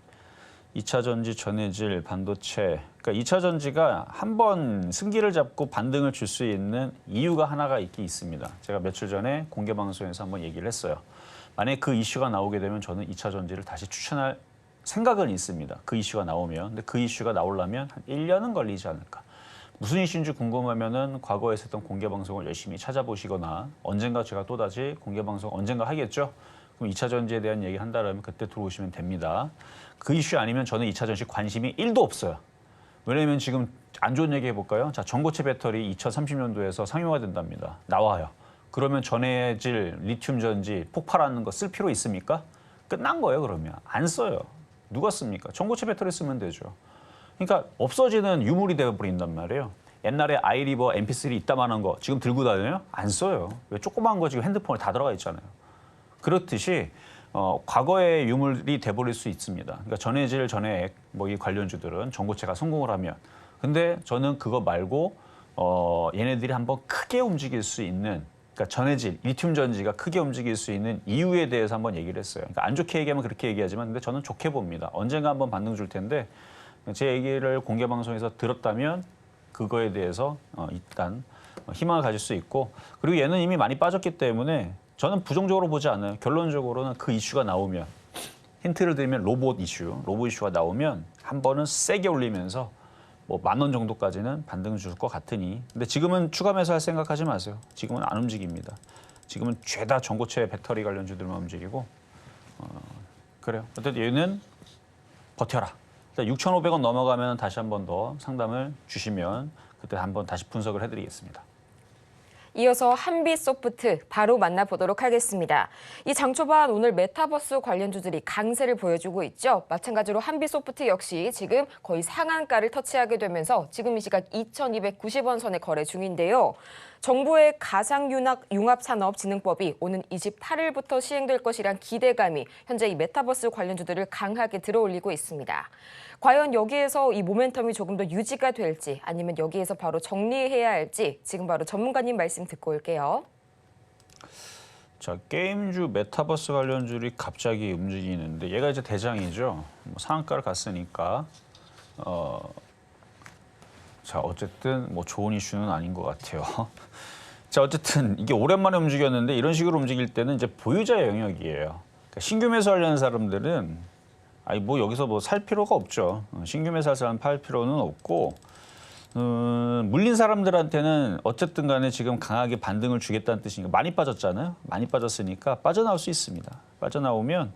2차 전지, 전해질, 반도체 그러니까 2차 전지가 한번 승기를 잡고 반등을 줄 수 있는 이유가 하나가 있긴 있습니다. 제가 며칠 전에 공개 방송에서 한번 얘기를 했어요. 만약에 그 이슈가 나오게 되면 저는 2차 전지를 다시 추천할 생각은 있습니다. 그 이슈가 나오면. 근데 그 이슈가 나오려면 한 1년은 걸리지 않을까. 무슨 이슈인지 궁금하면은 과거에 했던 공개 방송을 열심히 찾아보시거나 언젠가 제가 또다시 공개 방송 언젠가 하겠죠. 그럼 2차 전지에 대한 얘기 한다면 그때 들어오시면 됩니다. 그 이슈 아니면 저는 2차 전지 관심이 1도 없어요. 왜냐면 지금 안 좋은 얘기 해볼까요? 자, 전고체 배터리 2030년도에서 상용화 된답니다. 나와요. 그러면 전해질 리튬 전지 폭발하는 거 쓸 필요 있습니까? 끝난 거예요, 그러면. 안 써요. 누가 씁니까? 전고체 배터리 쓰면 되죠. 그러니까 없어지는 유물이 되어버린단 말이에요. 옛날에 아이리버 MP3 이따만한 거 지금 들고 다녀요? 안 써요. 왜 조그만 거 지금 핸드폰에 다 들어가 있잖아요. 그렇듯이 과거의 유물이 돼버릴 수 있습니다. 그러니까 전해질, 전해액 뭐 이 관련주들은 전고체가 성공을 하면. 근데 저는 그거 말고 얘네들이 한번 크게 움직일 수 있는 그러니까 전해질, 리튬 전지가 크게 움직일 수 있는 이유에 대해서 한번 얘기를 했어요. 그러니까 안 좋게 얘기하면 그렇게 얘기하지만 근데 저는 좋게 봅니다. 언젠가 한번 반등 줄 텐데 제 얘기를 공개 방송에서 들었다면 그거에 대해서 일단 희망을 가질 수 있고 그리고 얘는 이미 많이 빠졌기 때문에 저는 부정적으로 보지 않아요. 결론적으로는 그 이슈가 나오면 힌트를 드리면 로봇 이슈가 나오면 한 번은 세게 올리면서 뭐 10,000원 정도까지는 반등 줄 것 같으니 근데 지금은 추가 매수할 생각하지 마세요. 지금은 안 움직입니다. 지금은 죄다 전고체 배터리 관련주들만 움직이고 그래요. 어쨌든 얘는 버텨라. 6,500원 넘어가면 다시 한 번 더 상담을 주시면 그때 한번 다시 분석을 해드리겠습니다. 이어서 한빛소프트 바로 만나보도록 하겠습니다. 이 장 초반 오늘 메타버스 관련주들이 강세를 보여주고 있죠. 마찬가지로 한빛소프트 역시 지금 거의 상한가를 터치하게 되면서 지금 이 시각 2,290원 선에 거래 중인데요. 정부의 가상융합산업진흥법이 오는 28일부터 시행될 것이란 기대감이 현재 이 메타버스 관련주들을 강하게 들어올리고 있습니다. 과연 여기에서 이 모멘텀이 조금 더 유지가 될지 아니면 여기에서 바로 정리해야 할지 지금 바로 전문가님 말씀 듣고 올게요. 자, 게임주 메타버스 관련주들이 갑자기 움직이는데 얘가 이제 대장이죠. 상한가를 갔으니까 자, 어쨌든 뭐 좋은 이슈는 아닌 것 같아요. 자, 어쨌든 이게 오랜만에 움직였는데 이런 식으로 움직일 때는 이제 보유자의 영역이에요. 그러니까 신규 매수하려는 사람들은 아니 뭐 여기서 뭐 살 필요가 없죠. 신규 매수할 사람 팔 필요는 없고 물린 사람들한테는 어쨌든 간에 지금 강하게 반등을 주겠다는 뜻이니까 많이 빠졌잖아요. 많이 빠졌으니까 빠져나올 수 있습니다. 빠져나오면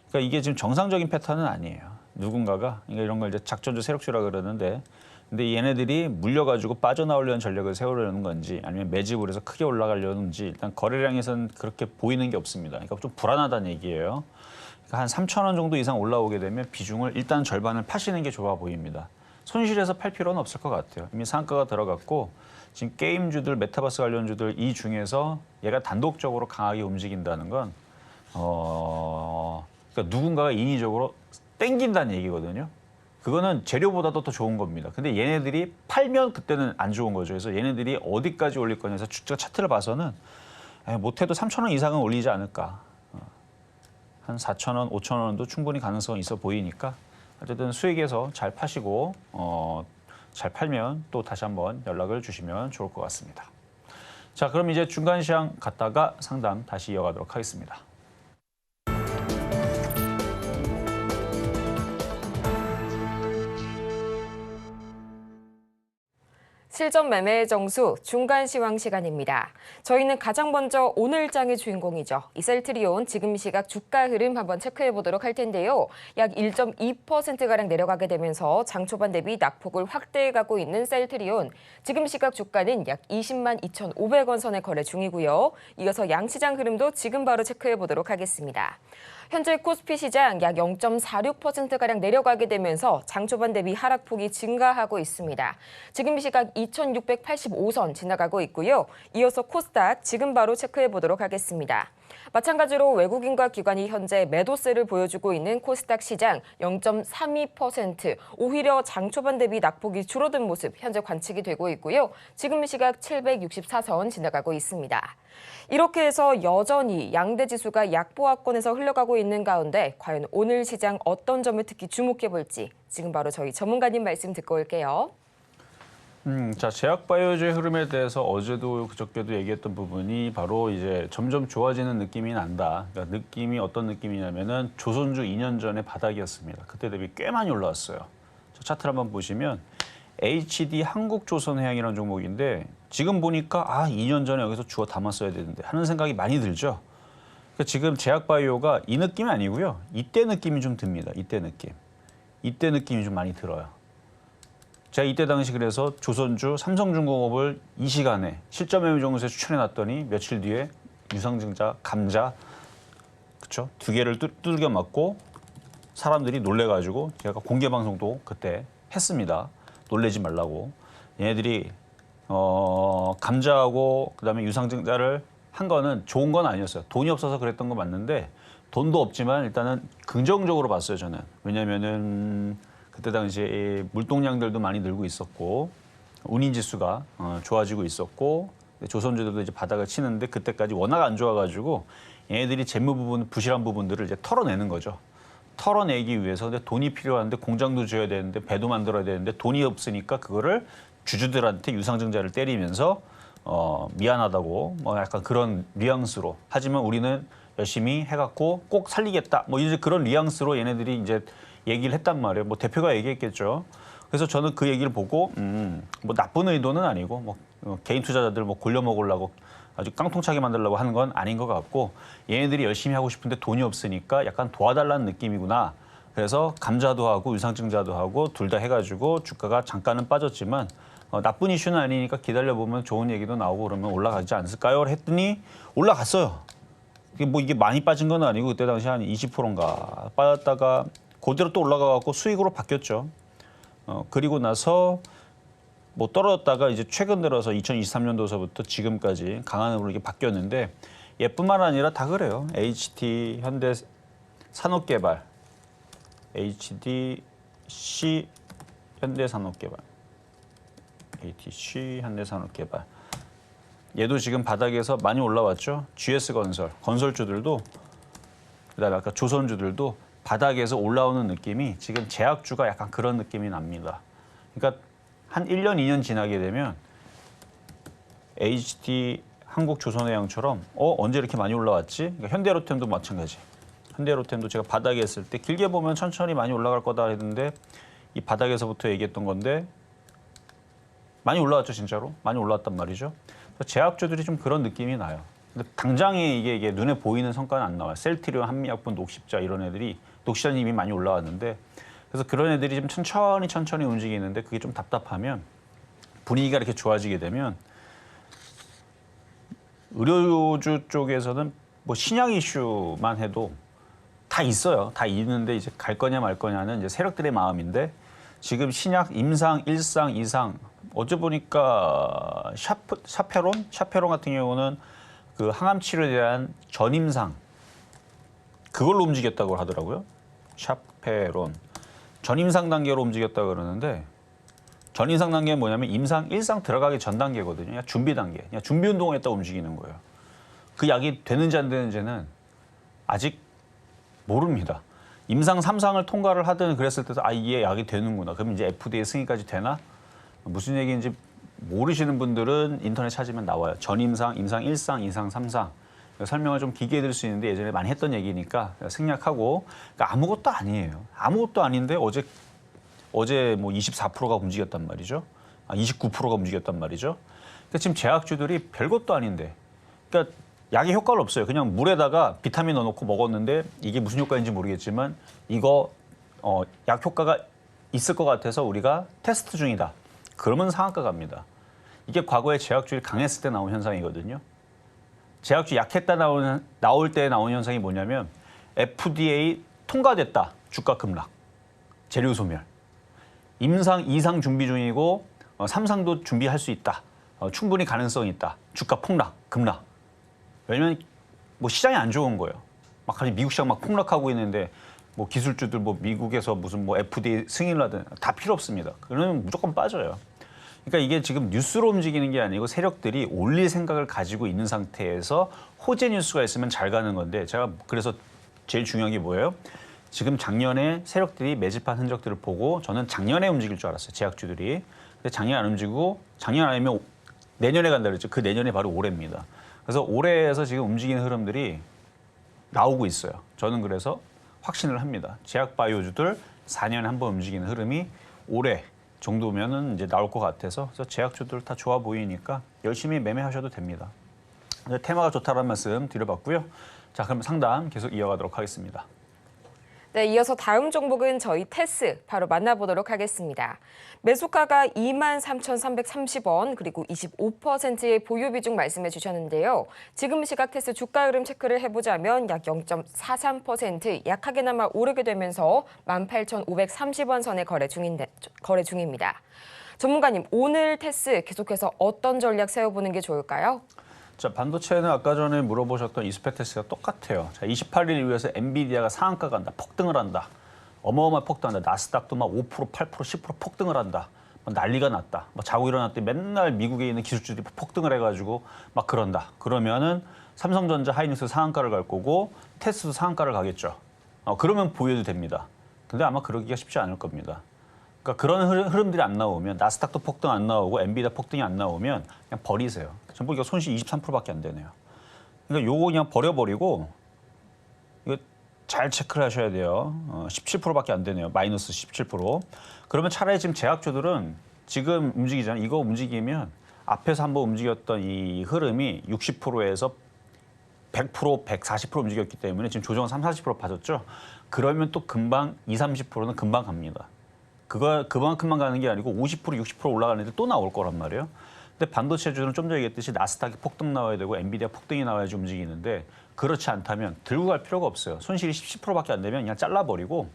그러니까 이게 지금 정상적인 패턴은 아니에요. 누군가가 그러니까 이런 걸 이제 작전주 세력주라 그러는데 근데 얘네들이 물려가지고 빠져나오려는 전략을 세우려는 건지 아니면 매집을 해서 크게 올라가려는지 일단 거래량에서는 그렇게 보이는 게 없습니다. 그러니까 좀 불안하다는 얘기예요. 그러니까 한 3,000원 정도 이상 올라오게 되면 비중을 일단 절반을 파시는 게 좋아 보입니다. 손실해서 팔 필요는 없을 것 같아요. 이미 상가가 들어갔고 지금 게임주들, 메타버스 관련주들 이 중에서 얘가 단독적으로 강하게 움직인다는 건 그러니까 누군가가 인위적으로 땡긴다는 얘기거든요. 그거는 재료보다도 더 좋은 겁니다. 근데 얘네들이 팔면 그때는 안 좋은 거죠. 그래서 얘네들이 어디까지 올릴 거냐 해서 차트를 봐서는 못해도 3,000원 이상은 올리지 않을까. 한 4,000원, 5,000원도 충분히 가능성이 있어 보이니까 어쨌든 수익에서 잘 파시고 잘 팔면 또 다시 한번 연락을 주시면 좋을 것 같습니다. 자, 그럼 이제 중간 시황 갔다가 상담 다시 이어가도록 하겠습니다. 실전 매매의 정수 중간 시황 시간입니다. 저희는 가장 먼저 오늘장의 주인공이죠. 이 셀트리온 지금 시각 주가 흐름 한번 체크해 보도록 할 텐데요. 약 1.2%가량 내려가게 되면서 장 초반 대비 낙폭을 확대해 가고 있는 셀트리온. 지금 시각 주가는 약 20만 2,500원 선에 거래 중이고요. 이어서 양시장 흐름도 지금 바로 체크해 보도록 하겠습니다. 현재 코스피 시장 약 0.46%가량 내려가게 되면서 장 초반 대비 하락폭이 증가하고 있습니다. 지금 시각 2,685선 지나가고 있고요. 이어서 코스닥 지금 바로 체크해 보도록 하겠습니다. 마찬가지로 외국인과 기관이 현재 매도세를 보여주고 있는 코스닥 시장 0.32%, 오히려 장 초반 대비 낙폭이 줄어든 모습 현재 관측이 되고 있고요. 지금 시각 764선 지나가고 있습니다. 이렇게 해서 여전히 양대 지수가 약보합권에서 흘러가고 있는 가운데 과연 오늘 시장 어떤 점을 특히 주목해 볼지 지금 바로 저희 전문가님 말씀 듣고 올게요. 자, 제약바이오주의 흐름에 대해서 어제도 그저께도 얘기했던 부분이 바로 이제 점점 좋아지는 느낌이 난다. 그러니까 느낌이 어떤 느낌이냐면은 조선주 2년 전에 바닥이었습니다. 그때 대비 꽤 많이 올라왔어요. 저 차트를 한번 보시면 HD 한국조선해양이라는 종목인데 지금 보니까 2년 전에 여기서 주워 담았어야 되는데 하는 생각이 많이 들죠. 그러니까 지금 제약바이오가 이 느낌이 아니고요. 이때 느낌이 좀 듭니다. 이때 느낌. 이때 느낌이 좀 많이 들어요. 제가 이때 당시 그래서 조선주, 삼성중공업을 이 시간에 실전 매매 정도에 추천해놨더니 며칠 뒤에 유상증자, 감자, 그쵸? 두 개를 두들겨 맞고 사람들이 놀래가지고 제가 공개 방송도 그때 했습니다. 놀래지 말라고. 얘네들이 감자하고 그다음에 유상증자를 한 거는 좋은 건 아니었어요. 돈이 없어서 그랬던 거 맞는데 돈도 없지만 일단은 긍정적으로 봤어요, 저는. 왜냐면은 그때 당시에 물동량들도 많이 늘고 있었고 운임지수가 좋아지고 있었고 조선주들도 이제 바닥을 치는데 그때까지 워낙 안 좋아가지고 얘네들이 재무 부분, 부실한 부분들을 이제 털어내는 거죠. 털어내기 위해서 근데 돈이 필요한데 공장도 지어야 되는데 배도 만들어야 되는데 돈이 없으니까 그거를 주주들한테 유상증자를 때리면서 미안하다고 뭐 약간 그런 뉘앙스로 하지만 우리는 열심히 해갖고 꼭 살리겠다 뭐 이제 그런 뉘앙스로 얘네들이 이제 얘기를 했단 말이에요. 뭐 대표가 얘기했겠죠. 그래서 저는 그 얘기를 보고 뭐 나쁜 의도는 아니고 뭐 개인 투자자들 뭐 골려 먹으려고 아주 깡통차게 만들려고 하는 건 아닌 것 같고 얘네들이 열심히 하고 싶은데 돈이 없으니까 약간 도와달라는 느낌이구나. 그래서 감자도 하고 유상증자도 하고 둘 다 해가지고 주가가 잠깐은 빠졌지만 나쁜 이슈는 아니니까 기다려보면 좋은 얘기도 나오고 그러면 올라가지 않을까요? 했더니 올라갔어요. 이게 많이 빠진 건 아니고 그때 당시 한 20%인가 빠졌다가 그대로 또 올라가갖고 수익으로 바뀌었죠. 그리고 나서 뭐 떨어졌다가 이제 최근 들어서 2023년도서부터 지금까지 강한 흐름으로 이렇게 바뀌었는데 얘뿐만 아니라 다 그래요. HT 현대산업개발, HDC 현대산업개발, HTC 현대산업개발. 얘도 지금 바닥에서 많이 올라왔죠. GS건설, 건설주들도 그다음에 아까 조선주들도 바닥에서 올라오는 느낌이 지금 제약주가 약간 그런 느낌이 납니다. 그러니까 한 1년, 2년 지나게 되면 HD 한국조선해양처럼 언제 이렇게 많이 올라왔지? 그러니까 현대로템도 마찬가지. 현대로템도 제가 바닥에 했을 때 길게 보면 천천히 많이 올라갈 거다 했는데 이 바닥에서부터 얘기했던 건데 많이 올라왔죠, 진짜로? 많이 올라왔단 말이죠. 제약주들이 좀 그런 느낌이 나요. 근데 당장에 이게 눈에 보이는 성과는 안 나와요. 셀트리온, 한미약분, 녹십자 이런 애들이 녹시자는 이미 많이 올라왔는데 그래서 그런 애들이 좀 천천히 움직이는데 그게 좀 답답하면 분위기가 이렇게 좋아지게 되면 의료주 쪽에서는 뭐 신약 이슈만 해도 다 있어요. 다 있는데 이제 갈 거냐 말 거냐는 이제 세력들의 마음인데 지금 신약 임상 1상, 2상 어제 보니까 샤페론 같은 경우는 그 항암 치료에 대한 전임상 그걸로 움직였다고 하더라고요. 샤페론 전임상 단계로 움직였다고 그러는데 전임상 단계는 뭐냐면 임상 1상 들어가기 전 단계거든요. 그냥 준비 단계. 그냥 준비 운동을 했다 움직이는 거예요. 그 약이 되는지 안 되는지는 아직 모릅니다. 임상 3상을 통과를 하든 그랬을 때도 이게 약이 되는구나. 그럼 이제 FDA 승인까지 되나? 무슨 얘기인지 모르시는 분들은 인터넷 찾으면 나와요. 전임상, 임상 1상, 2상, 3상. 설명을 좀 길게 해드릴 수 있는데 예전에 많이 했던 얘기니까 생략하고 그러니까 아무것도 아니에요. 아무것도 아닌데 어제 뭐 24%가 움직였단 말이죠. 29%가 움직였단 말이죠. 그러니까 지금 제약주들이 별것도 아닌데 그러니까 약이 효과가 없어요. 그냥 물에다가 비타민 넣어놓고 먹었는데 이게 무슨 효과인지 모르겠지만 이거 약 효과가 있을 것 같아서 우리가 테스트 중이다. 그러면 상한가 갑니다. 이게 과거에 제약주들이 강했을 때 나온 현상이거든요. 제약주 약했다 나올 때 나온 현상이 뭐냐면 FDA 통과됐다. 주가 급락. 재료 소멸. 임상 2상 준비 중이고 3상도 준비할 수 있다. 충분히 가능성이 있다. 주가 폭락, 급락. 왜냐면 뭐 시장이 안 좋은 거예요. 막 미국 시장 막 폭락하고 있는데 뭐 기술주들 뭐 미국에서 무슨 뭐 FDA 승인을 하든 다 필요 없습니다. 그러면 무조건 빠져요. 그러니까 이게 지금 뉴스로 움직이는 게 아니고 세력들이 올릴 생각을 가지고 있는 상태에서 호재 뉴스가 있으면 잘 가는 건데 제가 그래서 제일 중요한 게 뭐예요? 지금 작년에 세력들이 매집한 흔적들을 보고 저는 작년에 움직일 줄 알았어요. 제약주들이. 근데 작년 안 움직이고 작년 아니면 내년에 간다 그랬죠. 그 내년이 바로 올해입니다. 그래서 올해에서 지금 움직이는 흐름들이 나오고 있어요. 저는 그래서 확신을 합니다. 제약 바이오주들 4년에 한 번 움직이는 흐름이 올해 정도면은 이제 나올 것 같아서 그래서 제약주들 다 좋아 보이니까 열심히 매매하셔도 됩니다. 테마가 좋다는 말씀 드려봤고요. 자, 그럼 상담 계속 이어가도록 하겠습니다. 네, 이어서 다음 종목은 저희 테스 바로 만나보도록 하겠습니다. 매수가가 23,330원 그리고 25%의 보유 비중 말씀해 주셨는데요. 지금 시각 테스 주가 흐름 체크를 해보자면 약 0.43% 약하게나마 오르게 되면서 18,530원 선에 거래 중입니다. 전문가님, 오늘 테스 계속해서 어떤 전략 세워보는 게 좋을까요? 자, 반도체는 아까 전에 물어보셨던 이스페테스가 똑같아요. 자, 28일 이후에서 엔비디아가 상한가 간다, 폭등을 한다. 어마어마하게 폭등한다. 나스닥도 막 5%, 8%, 10% 폭등을 한다. 막 난리가 났다. 막 자고 일어났더니 맨날 미국에 있는 기술주들이 폭등을 해가지고 막 그런다. 그러면은 삼성전자, 하이닉스 상한가를 갈 거고 테스도 상한가를 가겠죠. 그러면 보여도 됩니다. 근데 아마 그러기가 쉽지 않을 겁니다. 그러니까 그런 흐름들이 안 나오면 나스닥도 폭등 안 나오고 엔비디아 폭등이 안 나오면 그냥 버리세요. 전부 이거 손실 23%밖에 안 되네요. 그러니까 요거 그냥 버려버리고 이거 잘 체크를 하셔야 돼요. 17%밖에 안 되네요. 마이너스 17%. 그러면 차라리 지금 제약주들은 지금 움직이잖아요. 이거 움직이면 앞에서 한번 움직였던 이 흐름이 60%에서 100%, 140% 움직였기 때문에 지금 조정은 30, 40% 빠졌죠. 그러면 또 금방 20, 30%는 금방 갑니다. 그만큼만 가는 게 아니고 50%, 60% 올라가는 애들 또 나올 거란 말이에요. 근데 반도체주는 좀 전에 얘기했듯이 나스닥이 폭등 나와야 되고 엔비디아 폭등이 나와야지 움직이는데 그렇지 않다면 들고 갈 필요가 없어요. 손실이 10%밖에 안 되면 그냥 잘라버리고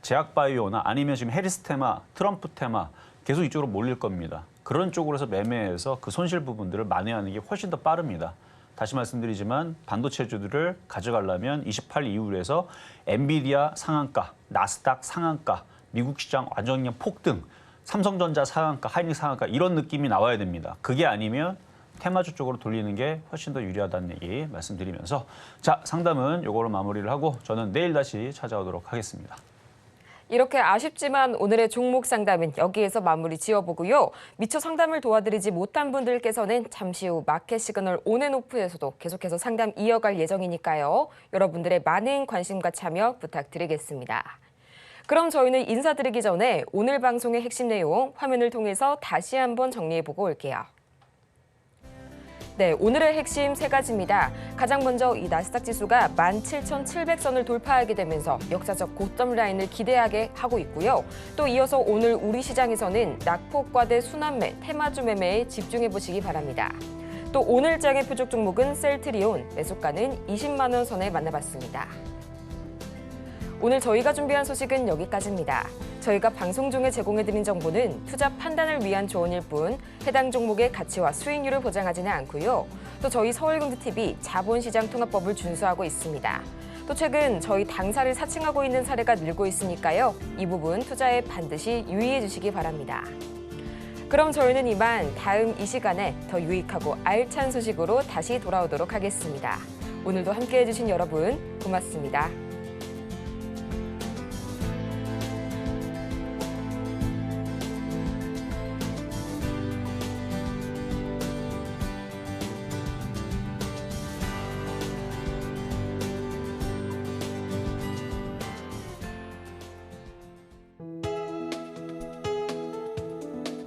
제약바이오나 아니면 지금 해리스 테마, 트럼프 테마 계속 이쪽으로 몰릴 겁니다. 그런 쪽으로 해서 매매해서 그 손실 부분들을 만회하는 게 훨씬 더 빠릅니다. 다시 말씀드리지만 반도체주들을 가져가려면 28 이후로 해서 엔비디아 상한가, 나스닥 상한가, 미국 시장 완전 그냥 폭등, 삼성전자 상한가, 하이닉스 상한가 이런 느낌이 나와야 됩니다. 그게 아니면 테마주 쪽으로 돌리는 게 훨씬 더 유리하다는 얘기 말씀드리면서 자, 상담은 요거로 마무리를 하고 저는 내일 다시 찾아오도록 하겠습니다. 이렇게 아쉽지만 오늘의 종목 상담은 여기에서 마무리 지어보고요. 미처 상담을 도와드리지 못한 분들께서는 잠시 후 마켓 시그널 온앤오프에서도 계속해서 상담 이어갈 예정이니까요. 여러분들의 많은 관심과 참여 부탁드리겠습니다. 그럼 저희는 인사드리기 전에 오늘 방송의 핵심 내용 화면을 통해서 다시 한번 정리해보고 올게요. 네, 오늘의 핵심 세 가지입니다. 가장 먼저 이 나스닥 지수가 17,700선을 돌파하게 되면서 역사적 고점 라인을 기대하게 하고 있고요. 또 이어서 오늘 우리 시장에서는 낙폭과대 순환매, 테마주 매매에 집중해 보시기 바랍니다. 또 오늘장의 표적 종목은 셀트리온, 매수가는 20만 원 선에 만나봤습니다. 오늘 저희가 준비한 소식은 여기까지입니다. 저희가 방송 중에 제공해드린 정보는 투자 판단을 위한 조언일 뿐 해당 종목의 가치와 수익률을 보장하지는 않고요. 또 저희 서울경제TV 자본시장통합법을 준수하고 있습니다. 또 최근 저희 당사를 사칭하고 있는 사례가 늘고 있으니까요. 이 부분 투자에 반드시 유의해 주시기 바랍니다. 그럼 저희는 이만 다음 이 시간에 더 유익하고 알찬 소식으로 다시 돌아오도록 하겠습니다. 오늘도 함께해 주신 여러분 고맙습니다.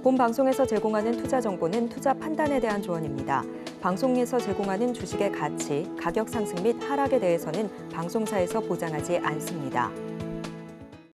본 방송에서 제공하는 투자 정보는 투자 판단에 대한 조언입니다. 방송에서 제공하는 주식의 가치, 가격 상승 및 하락에 대해서는 방송사에서 보장하지 않습니다.